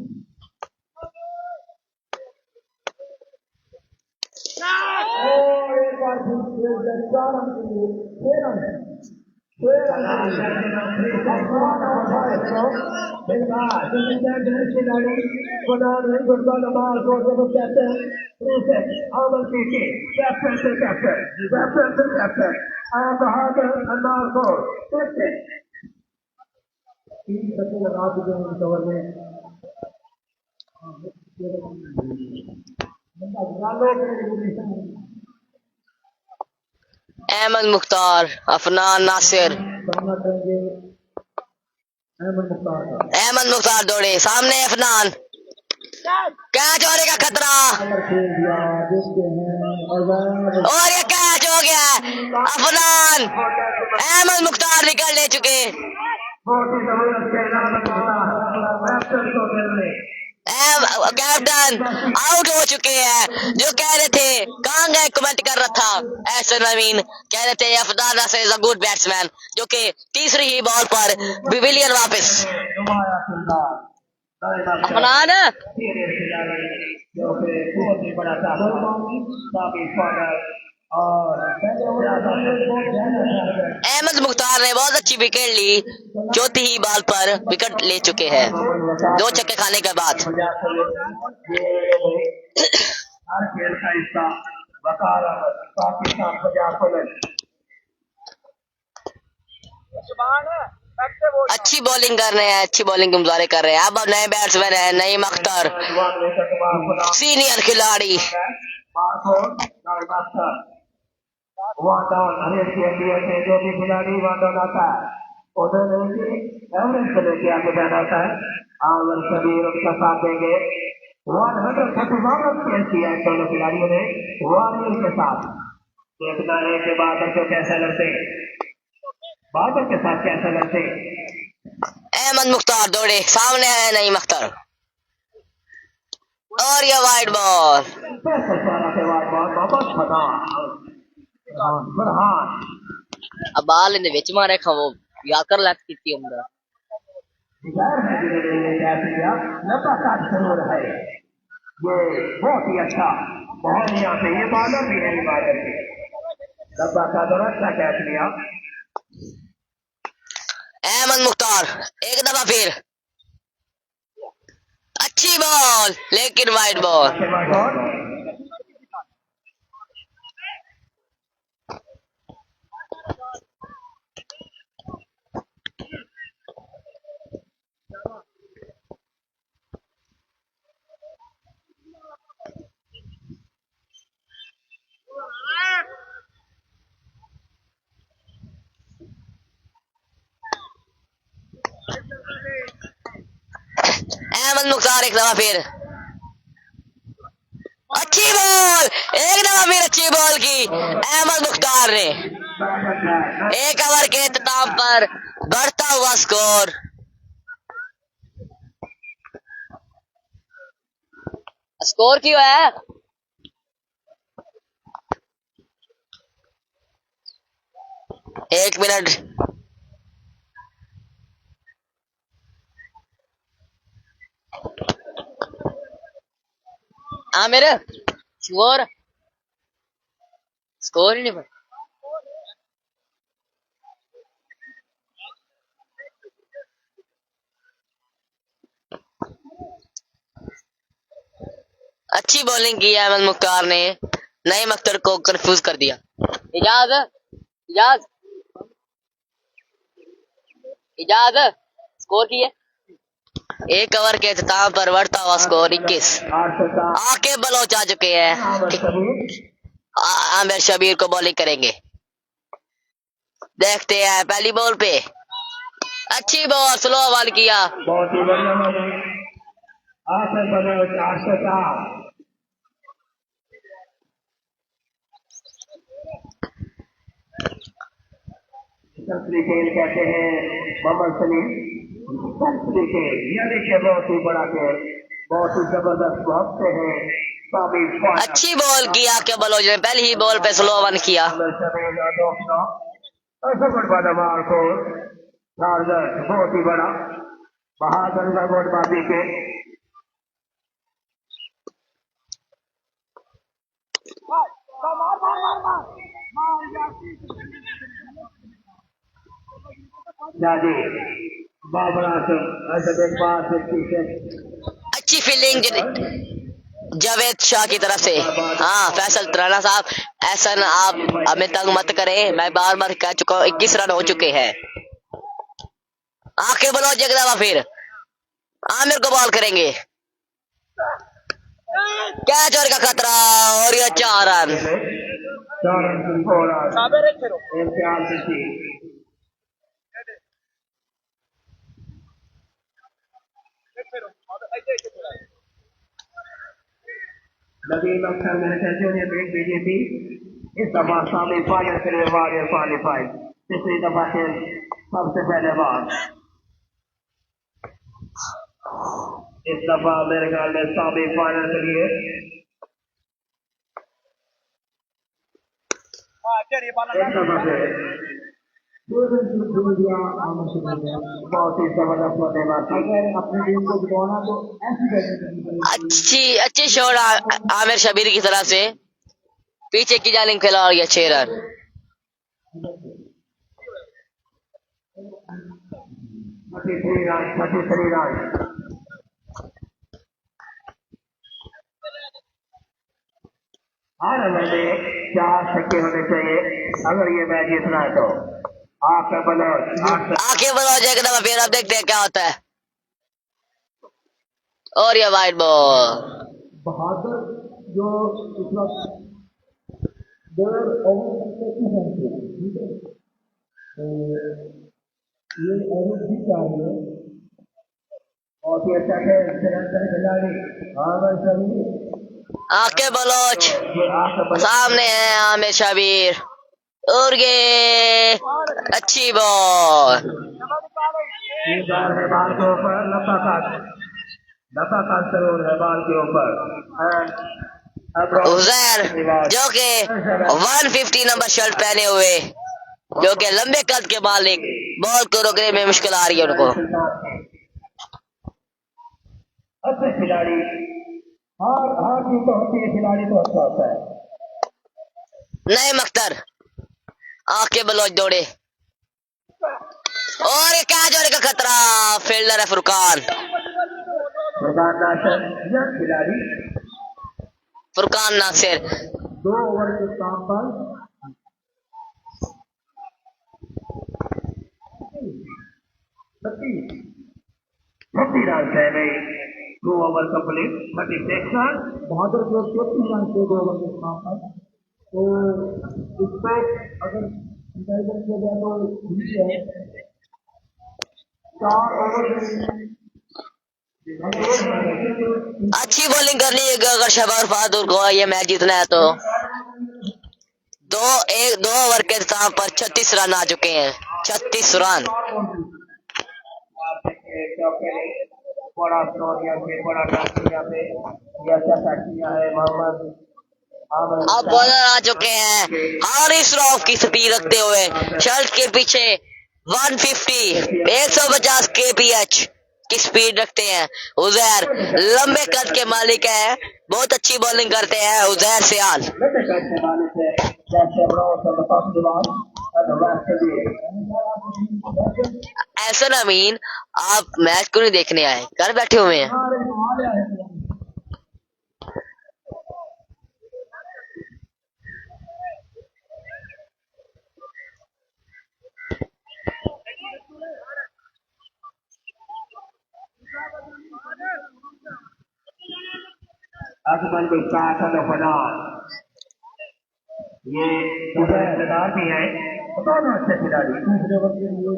और एक बार फिर अहमद मुख्तार अफनान नासिर। अहमद मुख्तार दौड़े सामने अफनान। कैच होने का खतरा और ये कैच हो गया। अफनान अहमद मुख्तार विकेट ले चुके। कैप्टन आउट हो चुके हैं। जो कह रहे थे कहाँ गए, कमेंट कर रहा था ऐसे नवीन, कह रहे थे Afnan Nasir is a good batsman, जो कि तीसरी ही बॉल पर विविलियन वापस। अफनान अहमद मुख्तार ने बहुत अच्छी विकेट ली। चौथी ही बॉल पर विकेट ले चुके हैं 2 छक्के खाने के बाद। अच्छी बॉलिंग कर रहे हैं, अच्छी बॉलिंग के मुजाहरे कर रहे हैं। अब नए बैट्समैन है नईम अख्तर, सीनियर खिलाड़ी। वन डाउन हरेश के लिए से जो भी खिलाड़ी वन डाउन आता है उन्हें लेके एवरेज को लेके आगे जाना होता है और शरीर उनका साथ देंगे 131 रन किया है दोनों खिलाड़ियों ने वॉरियर के साथ। देखना है कि बाबर को कैसा लगते, बाबर के साथ कैसा लगते। अहमद मुख्तार दौड़े, सामने है नईम अख्तर और ये वाइड बॉल। अब बाल इन विच मारे खा वो याकर लग की अंदर है ये बहुत ही अच्छा बहुत ही यहाँ पे ये बॉलर भी नहीं बॉलर के लंबा का दौरा अच्छा कैच लिया। अहमद मुख्तार एक दफा फिर अच्छी बॉल लेकिन वाइड बॉल। अहमद मुख्तार एक दफा फिर अच्छी बॉल, एक दफा फिर अच्छी बॉल की अहमद मुख्तार ने। एक ओवर के इख्तिताम पर बढ़ता हुआ स्कोर। स्कोर क्यों है? एक मिनट मेरे स्कोर स्कोर ही नहीं पता। अच्छी बॉलिंग की अहमद मुख्तार ने, नईम अख्तर को कंफ्यूज कर दिया। इजाज इजाज इजाज स्कोर की है। एक ओवर के इख्तिताम पर बढ़ता हुआ स्कोर 21। आके बलोच आ चुके हैं, आमिर शबीर को बॉलिंग करेंगे। देखते हैं पहली बॉल पे अच्छी बॉल, स्लो बॉल किया। बहुत ही बढ़िया खेल कहते हैं मोहम्मद सलीम देखिए बहुत ही बड़ा खेल, बहुत ही जबरदस्त वक्त है। अच्छी बॉल किया के बलोच ने, पहली ही बॉल पे स्लो वन किया। बहुत ही बड़ा बहादुर गोटबाजी के अच्छी फील्डिंग जावेद शाह की तरफ से। हाँ फैसल राणा साहब, ऐसा न आप हमें तंग मत करें, मैं बार बार कह चुका हूँ 21 रन हो चुके हैं। आके बलोच एक दफा फिर आमिर को बॉल करेंगे। कैच और का खतरा और ये 4 रन। नवीन अख्तर जूनियर बीजेपी इस दफा शामिल फाइनल के लिए वॉरियर क्वालिफाइड, तीसरी दफा खेल सबसे पहले बार इस दफा मेरे ख्याल में शामिल फाइनल के लिए बहुत ही जबरदस्त बल्लेबाज। अगर अपनी टीम को जिताना तो अच्छी शॉट आमिर शबीर की तरफ से, पीछे की जानिब खेला और ये 6 रन। हर ओवर में 4 छक्के होने चाहिए अगर ये मैच जीतना है तो। आके बलोच एक दफा फिर, अब देखते हैं क्या होता है। और ये वाइड बॉल। बहादुर जो दो ओवर तक 30 रन थे, ठीक है। तो ये एवरेज भी चाहिए और फिर अच्छा है रन करने खिलाड़ी। हाँ भाई सभी आके बलोच ये आप सामने है आमिर शबीर और ये अच्छी बॉल। ये बार है बाल के ऊपर लफा काट जरूर है बाल के ऊपर। उजैर जो कि 150 नंबर शर्ट पहने हुए, जो कि लंबे कद के मालिक, बॉल को रोकने में मुश्किल आ रही है उनको। अच्छे खिलाड़ी हार जीत तो होती है, खिलाड़ी तो अच्छा होता है। नईम अख्तर आके बलोच दौड़े और ये क्या जोड़े का खतरा, फील्डर है फुरकान खिलाड़ी फुरकान नासिर। 2 ओवर के काम पर 30 रन है भाई। 2 ओवर कंप्लीट 36 रन। बहादुर जो 33 रन से 2 ओवर के काम पर, तो इस पे अगर कंपैरिजन किया जाए तो ठीक है। 4 ओवर अच्छी बॉलिंग करनी है अगर शहबाज बहादुर को ये मैच जीतना है तो। 2 ओवर के स्थान पर 36 रन आ चुके हैं, 36 रन। बड़ा स्कोर बड़ा किया पे ये अच्छा किया है मोहम्मद। अब बॉलर आ चुके हैं हारिस रऊफ की स्पीड रखते हुए, शर्ट के पीछे 150 kph की स्पीड रखते हैं। उजैर लंबे कद के मालिक है, बहुत अच्छी बॉलिंग करते हैं उजैर सियाल। ऐसा नवीन आप मैच क्यों नहीं देखने आए, घर बैठे हुए हैं? आसमान को साथ ये रिश्तेदार भी है, दोनों अच्छे खिलाड़ी। दूसरे ओवर के लिए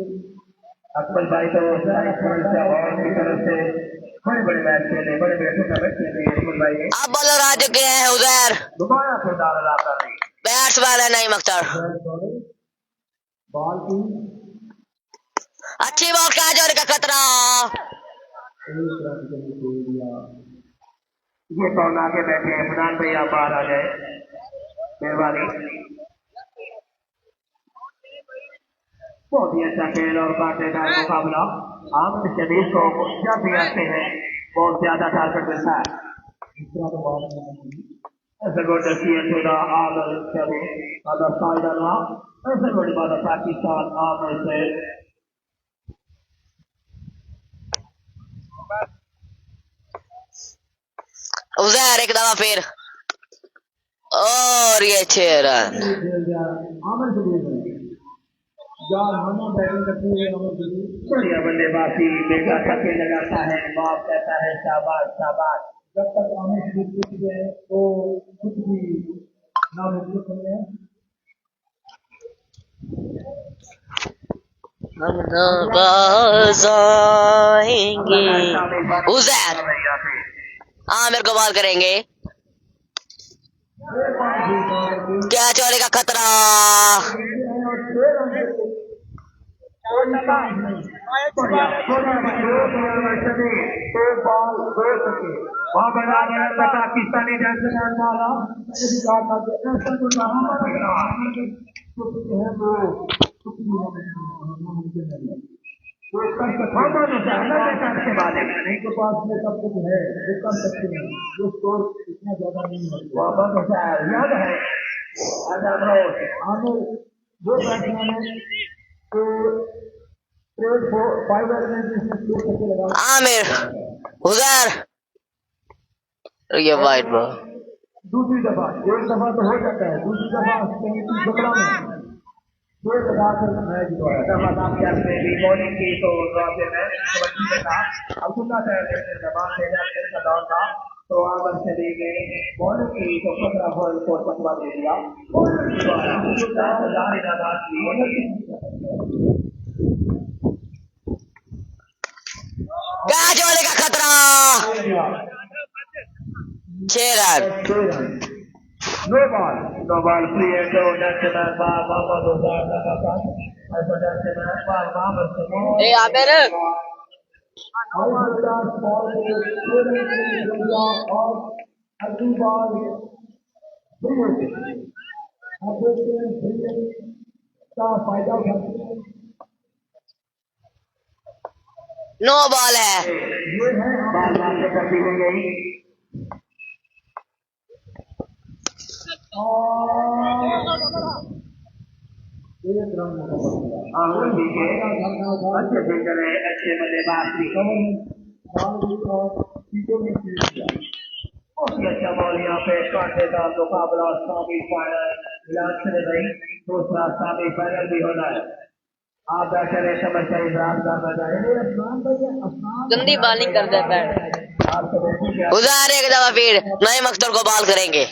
अकबर भाई तो की तरफ से बड़े बड़े मैच खेले, बड़े बड़े टूर्नामेंट खेले अकबर भाई ने। अब बॉलर आ चुके हैं उजैर, दोबारा किरदार अदा कर रही बैट्समैन है नईम अख्तर। बॉल की अच्छी बॉल, क्या जोड़े का खतरा। ये कौन आगे बैठे हैं, इमरान भैया बाहर आ जाए मेहरबानी। बहुत ही अच्छा खेल और कांटेदार मुकाबला। आमिर शबीर को जब भी आते हैं बहुत ज्यादा टारगेट मिलता है। ऐसे गोटे आमिर शबीर ऐसे बड़ी बात है पाकिस्तान आमिर से उजैर एक दफा फिर और ये 6 रन। आमिर शबीर बैटिंग करते हुए बढ़िया बल्लेबाजी, बेटा छक्के लगाता है, बाप कहता है शाबाश शाबाश। जब तक आमिर शबीर कुछ गए तो कुछ भी ना मुश्किल नहीं है। उजैर आमिर को बॉल करेंगे, क्या चोरी का खतरा। पाकिस्तानी के पास में सब कुछ है, वो कर सकते हैं, वो स्कोर इतना ज्यादा नहीं है। याद है आमिर जो बैट्समैन है तो आमिर उजैर ये वाइट बॉल। दूसरी दफा एक दफा तो हो जाता है, दूसरी दफा झगड़ा में 2 दफा से मैच जितवाया। दफा आप क्या बॉलिंग की तो मैच कबड्डी में था, अब्दुल्ला का दौर था तो आवर चले गए बॉल की तो 15 बॉल को पकवा दे दिया बॉलर द्वारा जाने का कैच होने का खतरा, 6 run. No ball free and national bar Babar ए आमिर, फायदा उठाते हैं। नो बॉल है। ये है बाल से करती हुई गई और ठीक है, अच्छे फिल्डर है, अच्छे बल्लेबाज भी बहुत ही अच्छा बॉल यहाँ पे कांटेदार मुकाबला सेमीफाइनल भाई, दूसरा सेमीफाइनल भी होना है। आप बैठे रहे समस्या इजहार करना चाहेंगे। गंदी बॉलिंग कर दे बैट। आपको देखिए क्या उधर एक दफा फिर नईम अख्तर को बॉल करेंगे।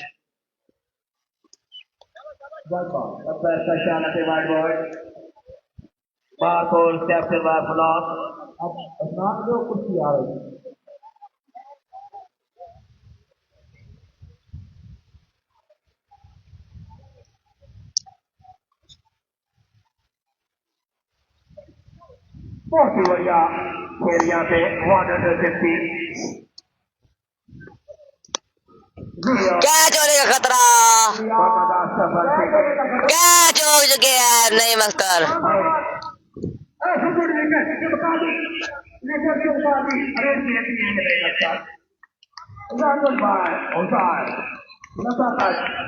वाइड बॉल, अब बैट का शान है वाइड बॉल, बार को कैप्टन बार ब्लॉक, अब अफनान जो कुछ आ रही है। बहुत ही बढ़िया खेल यहाँ पे 150 कैच होने का खतरा, कैच हो चुके हैं नईम अख्तर।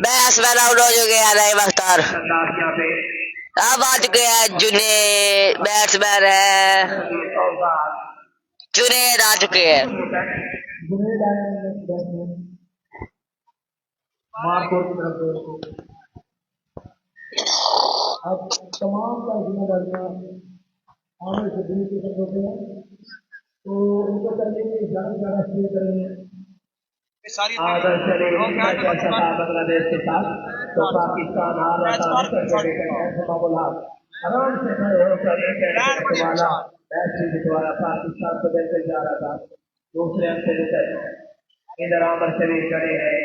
बैट्समैन आउट हो चुके हैं नईम अख्तर। अब आ चुके हैं जुनेद, बैट्समैन है जुनेद आ चुके हैं। अब तमाम का जिम्मेदारियां आने से दिल्ली के होते हैं, तो उनको करने के ज्यादा शुरू करेंगे। बांग्लादेश के साथ तो पाकिस्तान आ रहा था, आराम से खड़े होकर एक वाला मैच जितवाया, पाकिस्तान को देखते जा रहा था। दूसरे अंक से विकेट इधर आमर शरीफ खड़े हैं,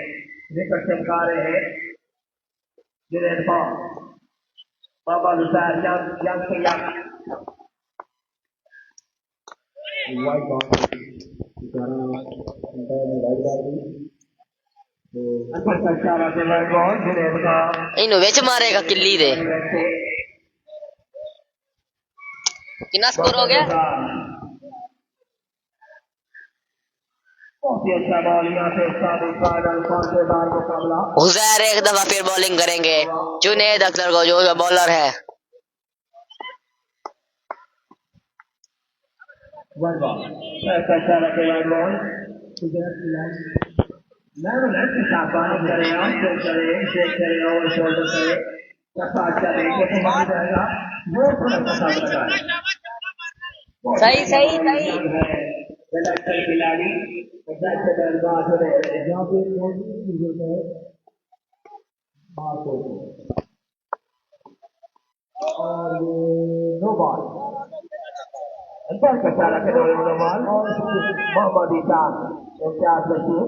विकेट चमका रहे हैं जुनैद बाबा लुसार जंग से वाइड बॉल इन्हों विच मारेगा किल्ली दे। कितना स्कोर हो गया? हुजैर एक दफा फिर बॉलिंग करेंगे जुनैद अख्तर को, जो बॉलर है। सही सही सही। खिलाड़ी जहाँ पे और नो बॉल अंदर का सारा खिलाड़ी नो बॉल और मोहम्मद ईशान इम्तियाज बशीर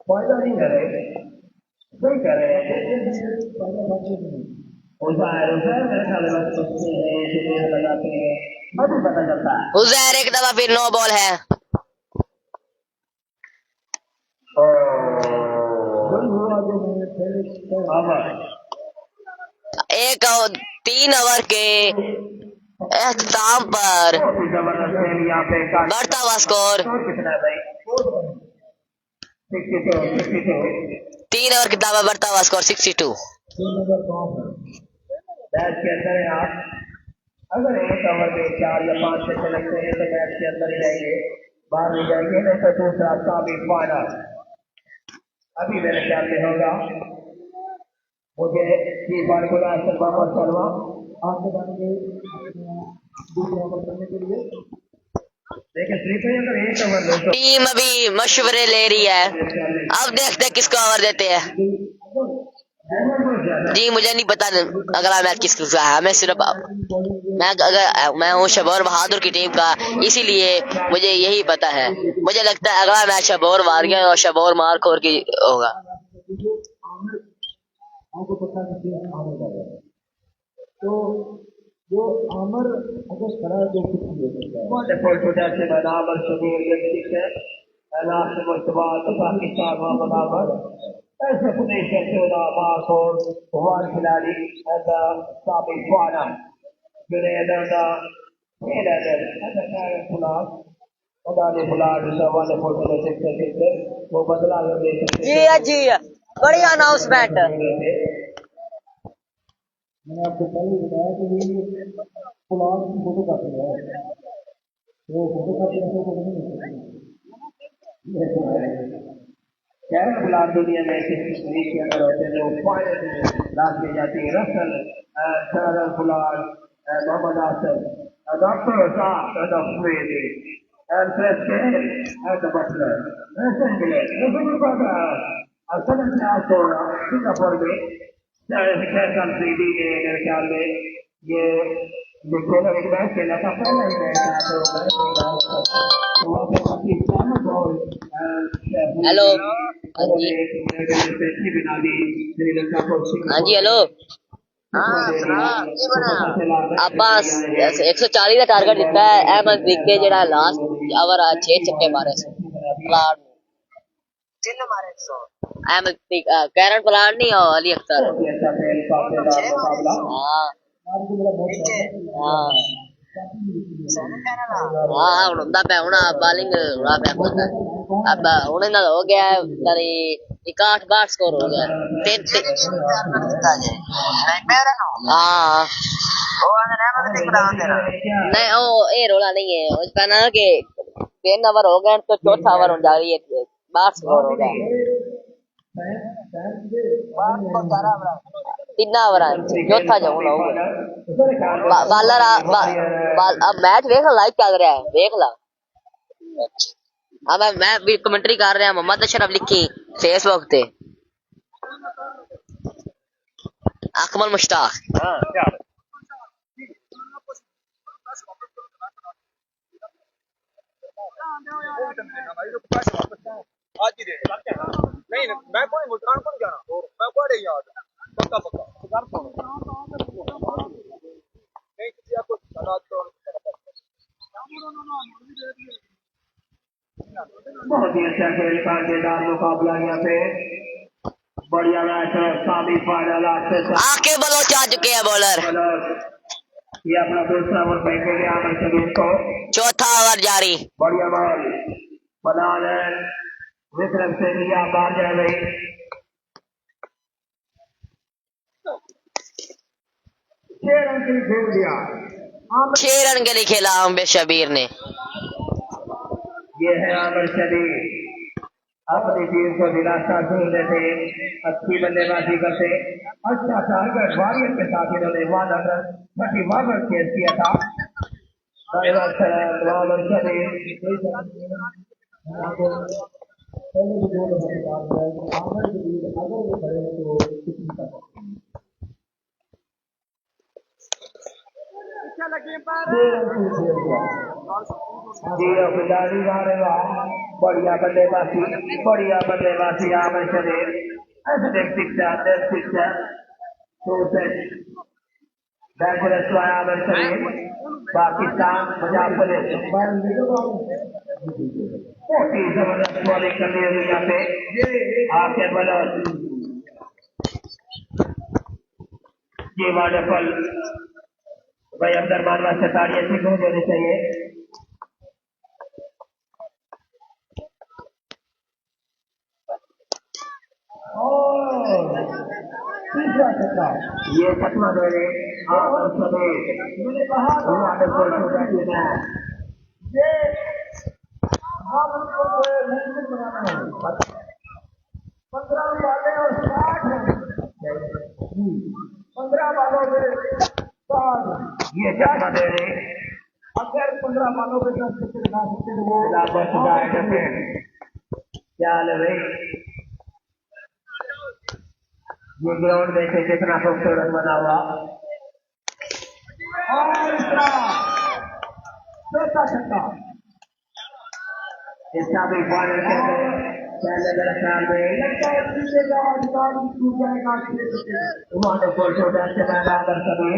फायदा नहीं करे, सही करे लगाते हैं, अभी पता चलता है। हुजैर एक दफा फिर नो बॉल है। एक 3 ओवर के एख्ताम पर बढ़ता हुआ स्कोर 3 ओवर के दावा बढ़ता हुआ स्कोर 62। मैच के अंदर है आप, अगर एक ओवर में 4 या 5 छक्के लगते हैं तो मैच के अंदर ही जाएंगे, बाहर नहीं जाएंगे, नहीं तो दूसरा सेमीफाइनल अभी मेरे ख्याल में होगा। मुझे ये बार को मोहम्मद शर्मा आगे बढ़ेंगे दूसरे ओवर करने के लिए। देखिए श्री भाई अगर एक ओवर ले तो टीम अभी मशवरे ले रही है, अब देखते हैं किसको ओवर देते हैं। जी मुझे नहीं पता अगला मैच किसका है, मैं सिर्फ मैं हूँ शबौर बहादुर की टीम का, इसीलिए मुझे यही पता है। मुझे लगता है अगला मैच शबौर वारियर और शबौर मारखोर की होगा। आपको पता नहीं आमर का है तो जो आमर अगर खड़ा है तो कुछ नहीं हो सकता है। वंडरफुल प्रोडक्शन है आमर शबीर यंतिक है लास्ट मुस्तबाद पाकिस्तान मोहम्मद आमर ऐसे पोजीशन से उदा मारखोर वार खिलाड़ी एंड साबिक फाना जुनेद दा खेलर एंड कैरन फुलाद उदाने फुलाद वंडरफुल प्रोडक्शन से वो बदला दे सकते हैं। जी बढ़िया अनाउंसमेंट। मैंने आपको पहले बताया कि ये पुलाव की फोटो कापी है, वो फोटो कापी ऐसे तो नहीं मिल सकती। कैरन फुलाद दुनिया में किस लीग के अंदर होते हैं जो फाइनल में लास्ट में जाती है। Russell Karen Phulad Mohammad Asif doctor साहब Afridi and Chris Gayle as the butler. Listen, असल में आपको सिंगापुर में कंट्री दी गई मेरे ख्याल में ये खेला एक मैच खेला था पहला ही मैच हेलो बना दी श्रीलंका को। हाँ जी हेलो आप 140 का टारगेट दिता है। अहमद दिखे जरा लास्ट ओवर 6 छक्के मारे अहमद कैरन पलाड नहीं हो अली अख्तर। हाँ उड़दा पे हुन बॉलिंग उड़ा पे पता अब उन्हें ना हो गया तारी 61 स्कोर हो गया। हाँ नहीं ओ ये रोला नहीं है उसका ना कि 3 ओवर हो गए तो चौथा ओवर हो जा रही है 62 स्कोर हो गया। 3 ओवर चौथा जाऊँ बालर अब मैच देख लाइव चल रहा है देख ला। अब मैं भी कमेंट्री कर रहा मोहम्मद अशरफ लिखी फेसबुक पे अकमल मुश्ताक। नहीं मैं कोई मुल्तान को नहीं जाना मैं कोई याद पक्का नहीं किसी आपको बहुत ही अच्छा खेल का मजेदार मुकाबला यहाँ पे बढ़िया मैच है साबिक फाइनल आके बलोच आ चुके हैं बॉलर। ये अपना दूसरा ओवर फेंकेंगे आमिर शबीर को। चौथा ओवर जारी बढ़िया बॉल बना है विक्रम से लिया बाहर जा रही 6 रन के लिए खेल दिया 6 रन के लिए खेला आमिर शबीर ने। ये है आमिर शबीर अपनी टीम को दिलासा ढूंढते थे अच्छी बल्लेबाजी करते अच्छा टारगेट वारियर के साथ इन्होंने 131 खेल किया था। आमिर शबीर बढ़िया बल्लेबाजी आमिर शबीर ऐसे आमिर शबीर पाकिस्तान पंजाब पुलिस जबरदस्त बॉलिंग करनी है यहाँ पे आपके बॉलर ये वंडरफुल भाई अंदर मानवा से ताड़ियां अच्छी गूंज होनी चाहिए। ये छठवा मेरे मैंने कहा ये 15 बालें और 60 रन। 15 बालों में 60 ये क्या दे रहे। अगर 15 बालों पे 10 छक्के लगा सकते तो वो क्या ले भाई। ये ग्राउंड देखे कितना खूबसूरत बना हुआ और इसका चौथा छक्का। इसका भी फाइनल कहते हैं। पहले मेरे ख्याल में लगता है पीछे का अधिकार टूट जाएगा। वंडरफुल शॉट ऐसे मैदान कर सके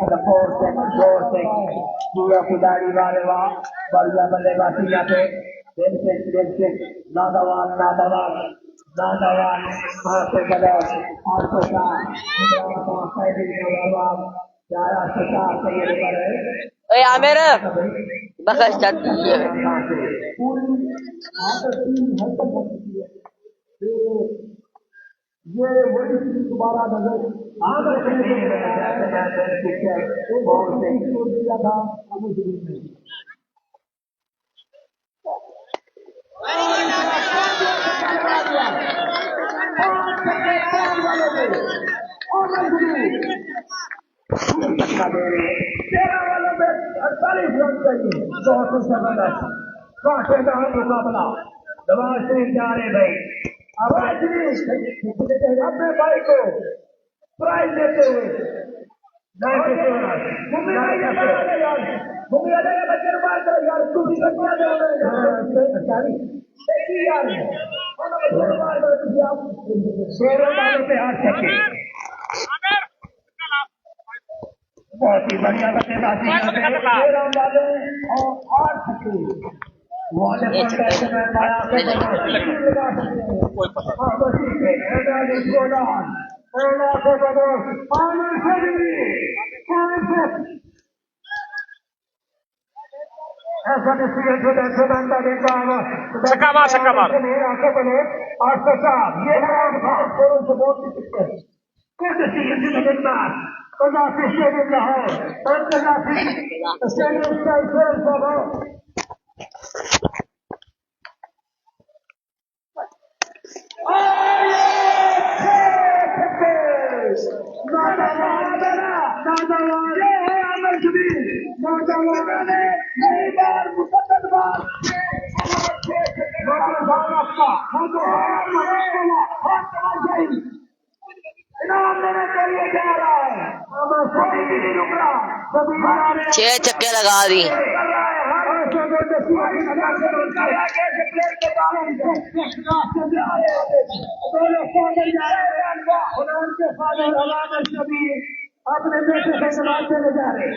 और 4 सेकंड 4 सेकंड पूरा खिलाड़ी वाले वाह बढ़िया बल्लेबाजी यहाँ पे दिल से नादावान नादावान नादावान वहाँ से गलत और सोचा चारा सोचा सही करे। ओए आमिर बखश जाती है। ये वही दोबारा नजर वालों में 48 रन चाहिए। बहुत जबरदस्त कांटेदार मुकाबला। नवाज शरीफ जा रहे भाई अपने भाई को प्राइज देते हुए बहुत ही बढ़िया बल्लेबाजी और 8 छक्के। छह छक्के लगा दी। अपने बेटे से समाज चले जा रहे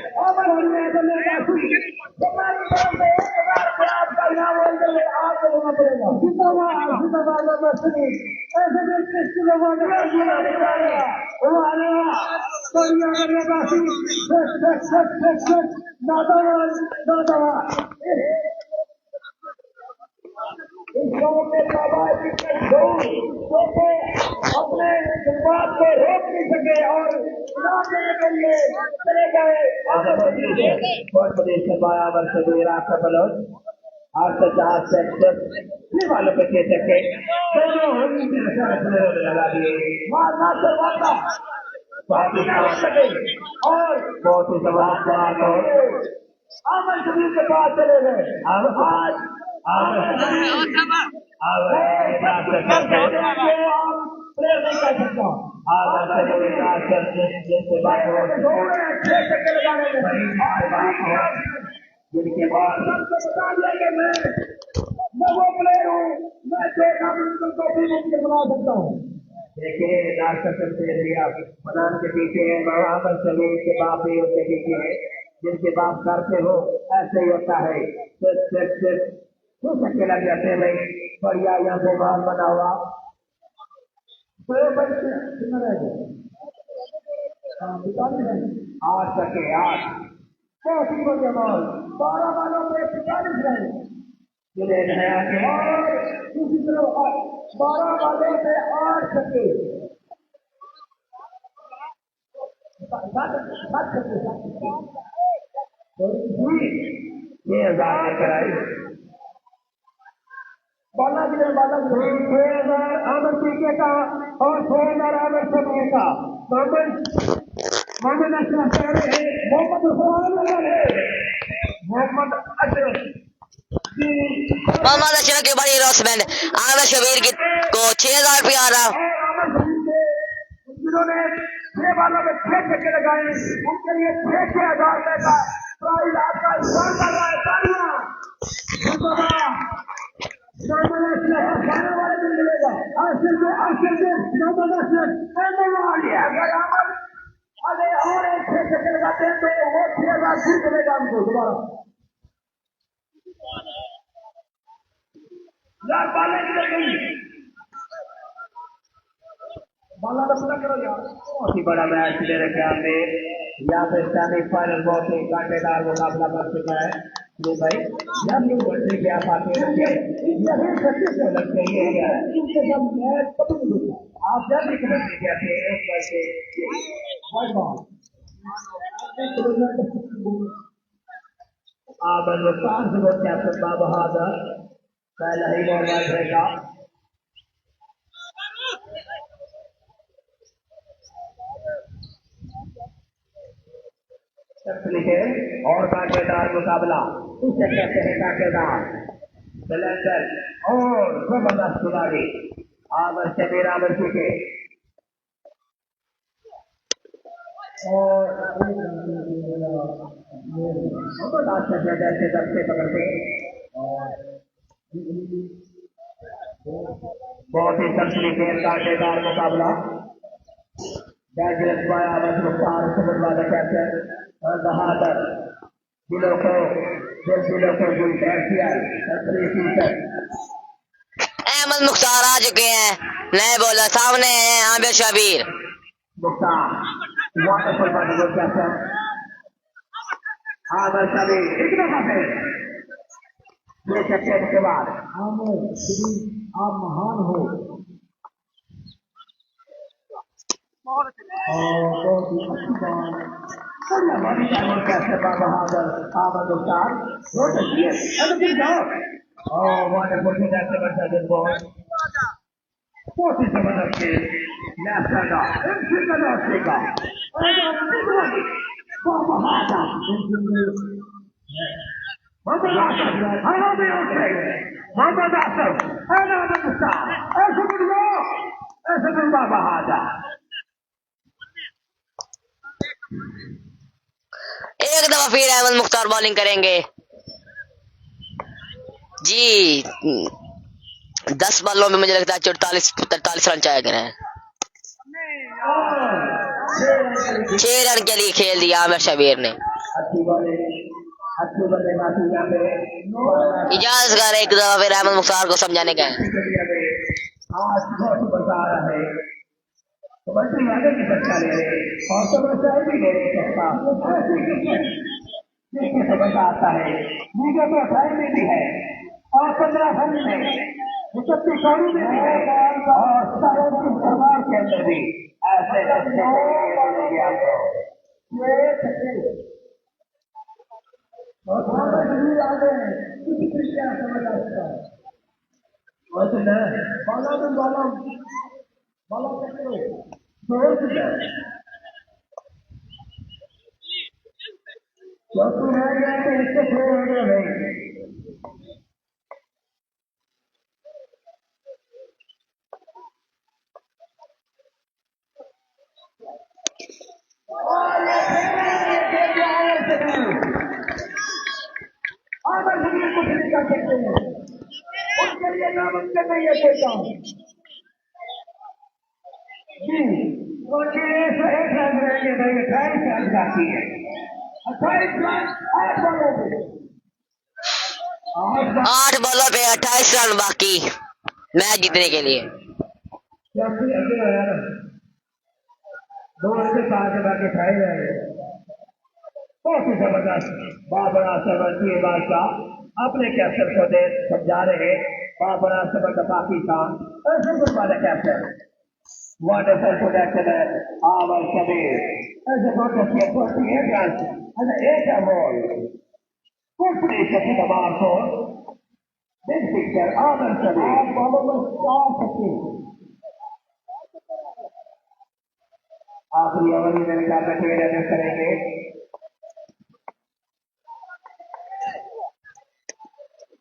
अपने बात को रोक नहीं सके और चले गए। प्रदेश वालों पे कह सके लगा दिए और बहुत ही जबरदस्त अमन शरीफ के पास चले गए। प्रेयर नहीं कर सकता जिनके बाद मैं वो प्लेयर हूँ, मैं जो काम को भी मुमकिन बना सकता हूँ। देखिए बनान के पीछे है मोहम्मद शमीर के बाप भी उसके पीछे है। जिनके बाप करते हो ऐसे ही होता है। सिर्फ छक्के लग जाते हैं भाई। बढ़िया यहाँ से बाल बना हुआ 8 छक्के 8 बहुत ही बढ़िया बॉल 12 बालों पे 45 रन मिले हैं। और दूसरी तरफ 12 बालों पे 8 छक्के 7 छक्के ये कराई बाला आमन बच्चे का और 16 वर्षों का मोहम्मद अशरफ है, मोहम्मद अशरफ जी मोहम्मद अशरफ की बड़ी रोसमेंट आमिर शबीर की को 6000 रुपया आ रहा। जिन्होंने 6 बालों में 6 छक्के लगाए उनके लिए 6,000 रुपए का प्राइज आपका इस्तेमाल कर रहा है। तालियां वाले दिन मिलेगा। आसिफ मोहम्मद अशरफ अरे और एक 6 छक्के लगाते हैं तो वो 6,000 फिर मिलेगा उनको दोबारा। यार बालें निकल गई, बाला तो पूरा करो यार। बहुत ही बड़ा मैच मेरे ख्याल में यहाँ पे सेमीफाइनल बहुत ही कांटेदार मुकाबला बन चुका है। ये भाई जब लोग बढ़ने के आप आते हैं यही सच्ची से लगते हैं इनके सब मैच कभी नहीं होता। आप जब भी बढ़ने के आते हैं एक बार से आप हिंदुस्तान से वो कैप्टन बाबहादुर पहला ही बॉल रहेगा। और कांटेदार मुकाबला इसे कहते हैं कांटेदार सिलेंडर और जबरदस्त खिलाड़ी आमिर शबीर आमिर के और जैसे दस्ते पकड़ते बहुत ही तस्वीर कांटेदार मुकाबला मुख्तार वाला कैप्टन और बहादुर दिलों को अहमद मुख्तार आ चुके हैं, नए बॉलर सामने हैं आमिर शबीर। मुख्तार वाटरफॉल कैप्टन आमिर शबीर एक दफा से ये छक्के के बाद आमिर शबीर आप महान हो और बहुत ही अच्छी बात कैसे बहादुर आमिर मुख्तार बहुत अच्छी है। और वाटरफॉल में कैसे बचा दिन बहुत ही जबरदस्त खेल नेशनल का मोहम्मद आसफ ऐसे बहादुर एक दफा फिर अहमद मुख्तार बॉलिंग करेंगे जी। 10 बॉलों में मुझे लगता है 43 रन चाहिए हैं। 6 रन के लिए खेल दिया आमिर शबीर ने। इजाजत कर एक दफा फिर अहमद मुख्तार को समझाने का है। आगे की बच्चा ले रहे और समस्या भी ले रहे समझ आता है मीडिया में अफाइल में भी है और 15 फंड में 31 कौड़ी में भी है और सरकार के अंदर भी ऐसे मिलेंगे आपको। चौथी रह गया तो इससे छोड़ नहीं कुछ नहीं कर सकते हैं उनके लिए नामुमकिन नहीं है कोई काम जी। उनके लिए 1 रन रहेंगे भाई 28 रन बाकी है 28 रन 8 बॉलों पे 28 रन बाकी मैच जीतने के लिए। दो के साथ बाकी 28 रह गए। बहुत ही जबरदस्त बाबरा सरवंती बादशाह अपने कैप्टन को दे समझा रहे बाबरा सरवंत पाकिस्तान वाले कैप्टन वंडरफुल प्रोडक्शन है आमिर शबीर ऐसे एक बॉल तमाम को बिग पिक्चर आमिर शबीर बॉलों में 4 छक्के आखिरी ओवर में मेरे ख्याल में रन करेंगे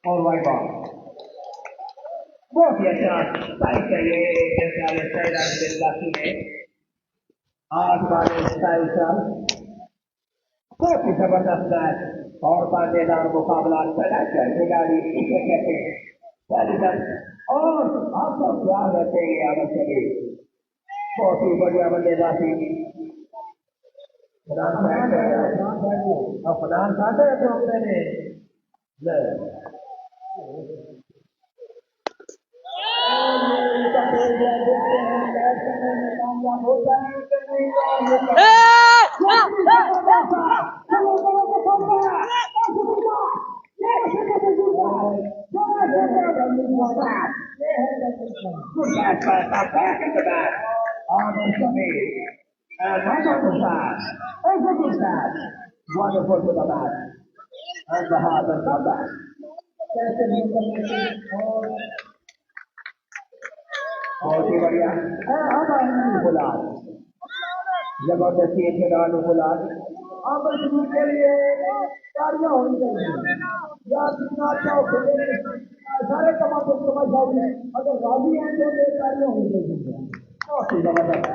और वाइड बॉल बहुत ही अच्छा स्ट्राइक चाहिए ने 8 बार स्ट्राइक बहुत ही जबरदस्त है और मजेदार मुकाबला खिलाड़ी इसे कहते हैं और आपका ख्याल रखेंगे अवश्य बहुत ही बढ़िया बल्लेबाजी फरहान साहब है तो मैंने Wonderful to the bat. And the heart and the back. बहुत ही बढ़िया बुलान जबरदस्ती खिलाड़ी बुलान अब शुरू के लिए तालियां होनी चाहिए या जितना अच्छा खेले सारे कमाते समझ जाओगे अगर राजी हैं तो ये तालियां होनी चाहिए बहुत ही जबरदस्त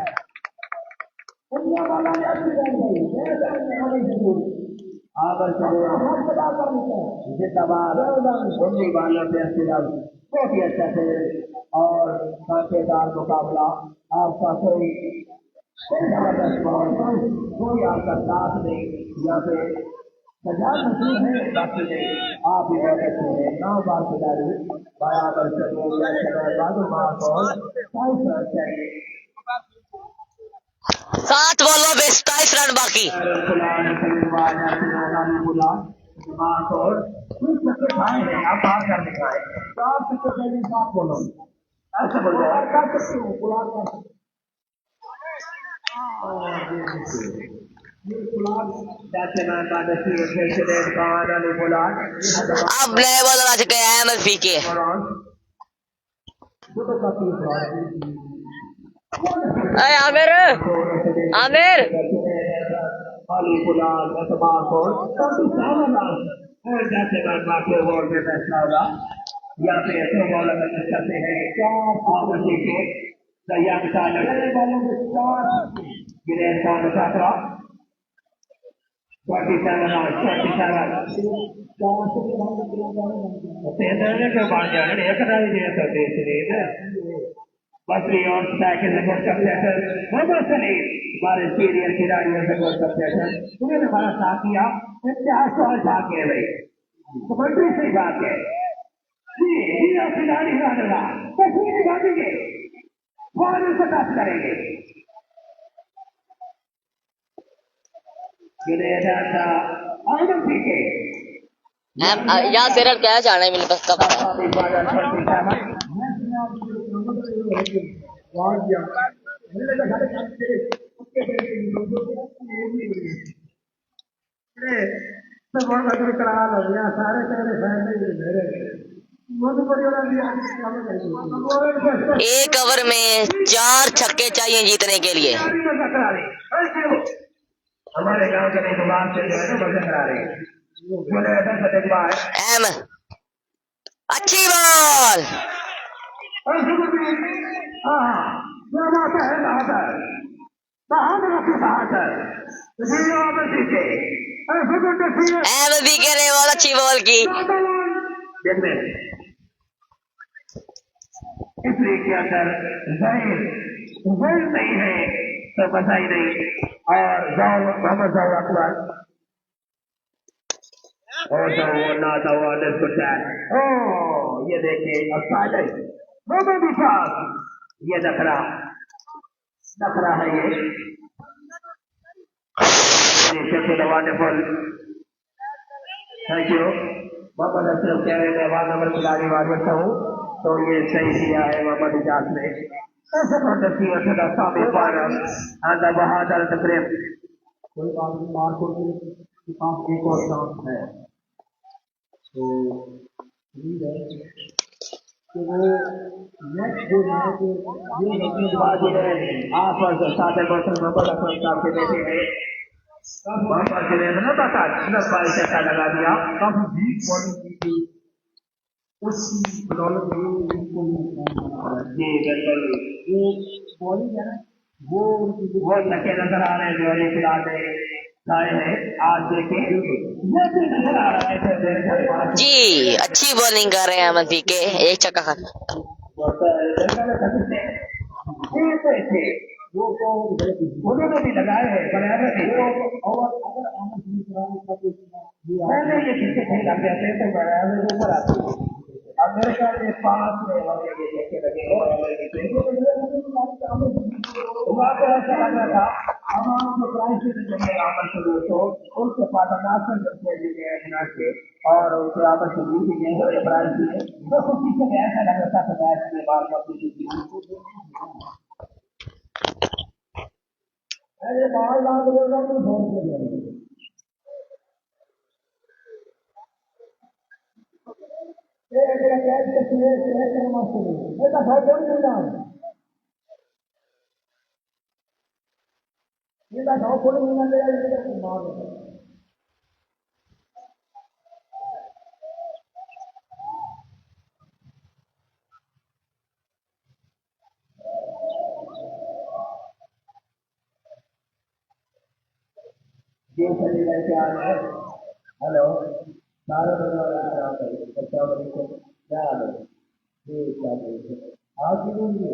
दुनिया वाला ने अच्छी जान गई आगर जिंदाबाद उन्हीं वालों से बहुत ही अच्छा से और मजेदार मुकाबला आपका कोई जबरदस्त बॉल कोई आपका साथ नहीं यहाँ पे सजा मशहूर है बाकी नहीं आप ही बहुत अच्छे हैं 9 बार खिलाड़ी बराबर चाहिए 7 बॉलों में 27 रन बाकी। आप बाहर कर दिखाए आप बोलो ऐसा बोल अब नए बॉलर आ चुके हैं अहमद फीके। Aamir Aamir Buckley on stack is a good successor. Mohammad Salim, हमारे सीनियर खिलाड़ियों से good successor. उन्होंने हमारा साथ दिया. इतिहास तो आज भाग गए भाई. कमेंट्री से भाग गए. जी आप खिलाड़ी हारेगा. कश्मीरी भागेंगे. फौरन से टच करेंगे. गिरेदा आनंद पीके. यहाँ से रन क्या जाना है मेरे पास कब पता है। एक ओवर में 4 छक्के चाहिए जीतने के लिए। हमारे गांव के नहीं दुकान से करा रहे हैं अच्छी बॉल अहमद के ने बहुत अच्छी बॉल की। इसलिए के अंदर जहर नहीं है तो पता ही नहीं। और मोहम्मद जौहर अकबर और ना ये देखिए ये नखरा है ये wonderful. Thank you Mohammad Ashraf कह रहे हैं नंबर खिलाड़ी वाजिब हूँ तो ये सही किया है मोहम्मद इजाज ने। बहादुर कोई आदमी मार्को के पास एक और चांस है तो कि वो नेक्स्ट जो मैच ये नहीं बाजी है आप साथ बर्तन मोहम्मद अकरम साहब के बेटे हैं मोहम्मद सुरेंद्र ने बता 10 बार छक्का लगा दिया काफी वीक बॉलिंग की थी उसकी बदौलत ये बिल्कुल वो बॉलिंग है ना वो छक्के नजर आ रहे हैं जो एक खिलाते लाए हैं आज देखें ये भी नजर आ रहा है जी अच्छी बॉलिंग कर रहे हैं अहमद पीके, एक छक्का खा उन्होंने भी लगाए हैं बराबर और अगर मैंने ये किसके नहीं लग जाते तो बराबर ऊपर आते अमेरिका के पास में ये देखे लगे ऐसा लग रहा था हमारे जो क्राइसिस जो आपस में दोस्तों उनके पास अनासन करते के और उनके आपस में भी गए प्राइस दिए तो खुशी से ऐसा लग रहा था कि मैच में बार बार अरे बाल लाल बोल रहा हूँ फोन कर दिया ये मेरा कैच के सुने कर मत सुनो ये तो बहुत जल्दी मिलना ये तो बहुत थोड़ी मिलना मेरा ये तो मार ये चली गई क्या है हेलो सारे बंदे अच्छा को क्या है ये क्या बोलते आज की बोलिए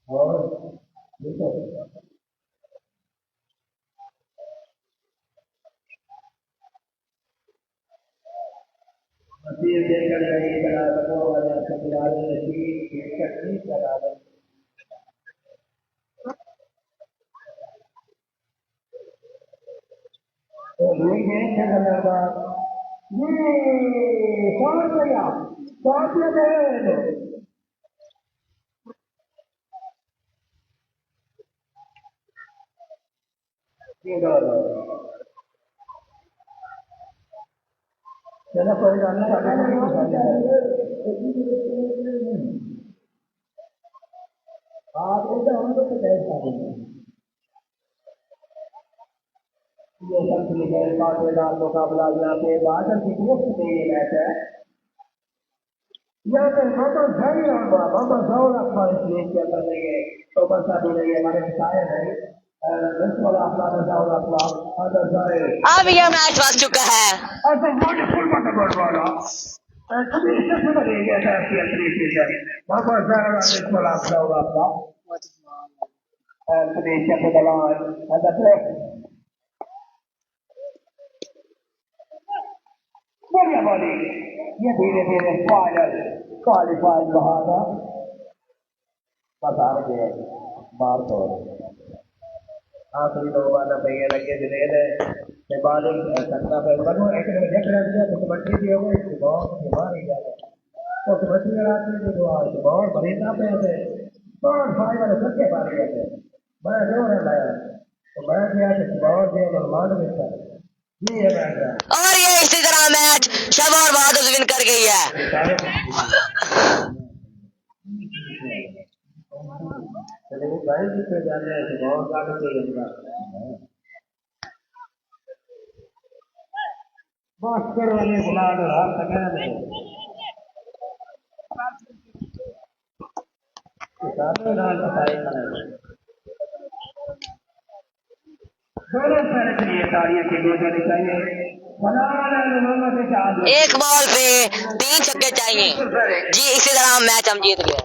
और देखो मसीह देकर गई बड़ा बनो वाला सबियारे नसीब ये चटनी करा दे तो लोग हैं क्या करना था ये समझ गया चलो कोई बात नहीं आप ऐसा हम लोग तो कैसे ये सब निकल पाटेदार मुकाबला यहाँ पे बादल की मुफ्त में ये मैच है यहाँ पे मोहम्मद जही और मोहम्मद जौहर अखबार इसलिए क्या करेंगे तो बसा भी नहीं हमारे शायद है अब यह मैच बच चुका है। ये धीरे धीरे फाइनल क्वालिफाइड बहाना बता रहे बार तो आखिरी दो वाला भैया लगे दिलेर है बालिंग सकता है बनो एक ने देख रहा है तो बच्चे भी हो गए बहुत बीमार ही जाए तो बच्चे रात में जो आज बहुत बड़ी ना पे है बहुत फाइनल सबके बारे में मैं जो है लाया तो मैं गया कि बहुत देर नॉर्मल में था ये है मैच और ये इसी तरह मैच शब और बहादुर विन कर गई है। चले वो गाय जी पे जाने हैं बहुत गाने से लगा मास्टर वाले बुला दो हर जगह में सारे नाम बताए दोनों पैर के लिए तालियां की दो जानी चाहिए एक बॉल पे 3 छक्के चाहिए जी, इसी तरह मैच हम जीत गए।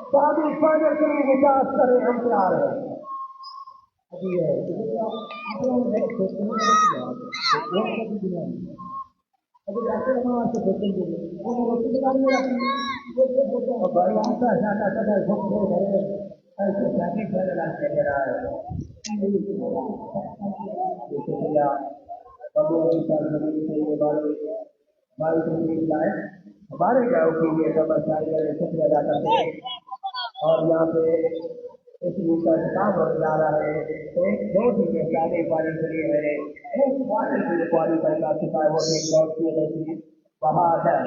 हमारे फाइनल के लिए विकास करें हम तैयार हैं हमारे गाँव के लिए कर्मचारी शुक्रिया अदा करते हैं और यहाँ पे इस विषय से काम होने जा रहा है। एक दो टीमें पहले पारी के लिए है, एक क्वार्टर के लिए क्वालिफाई कर चुका है, वो एक लॉट किए गए थे बाहर है।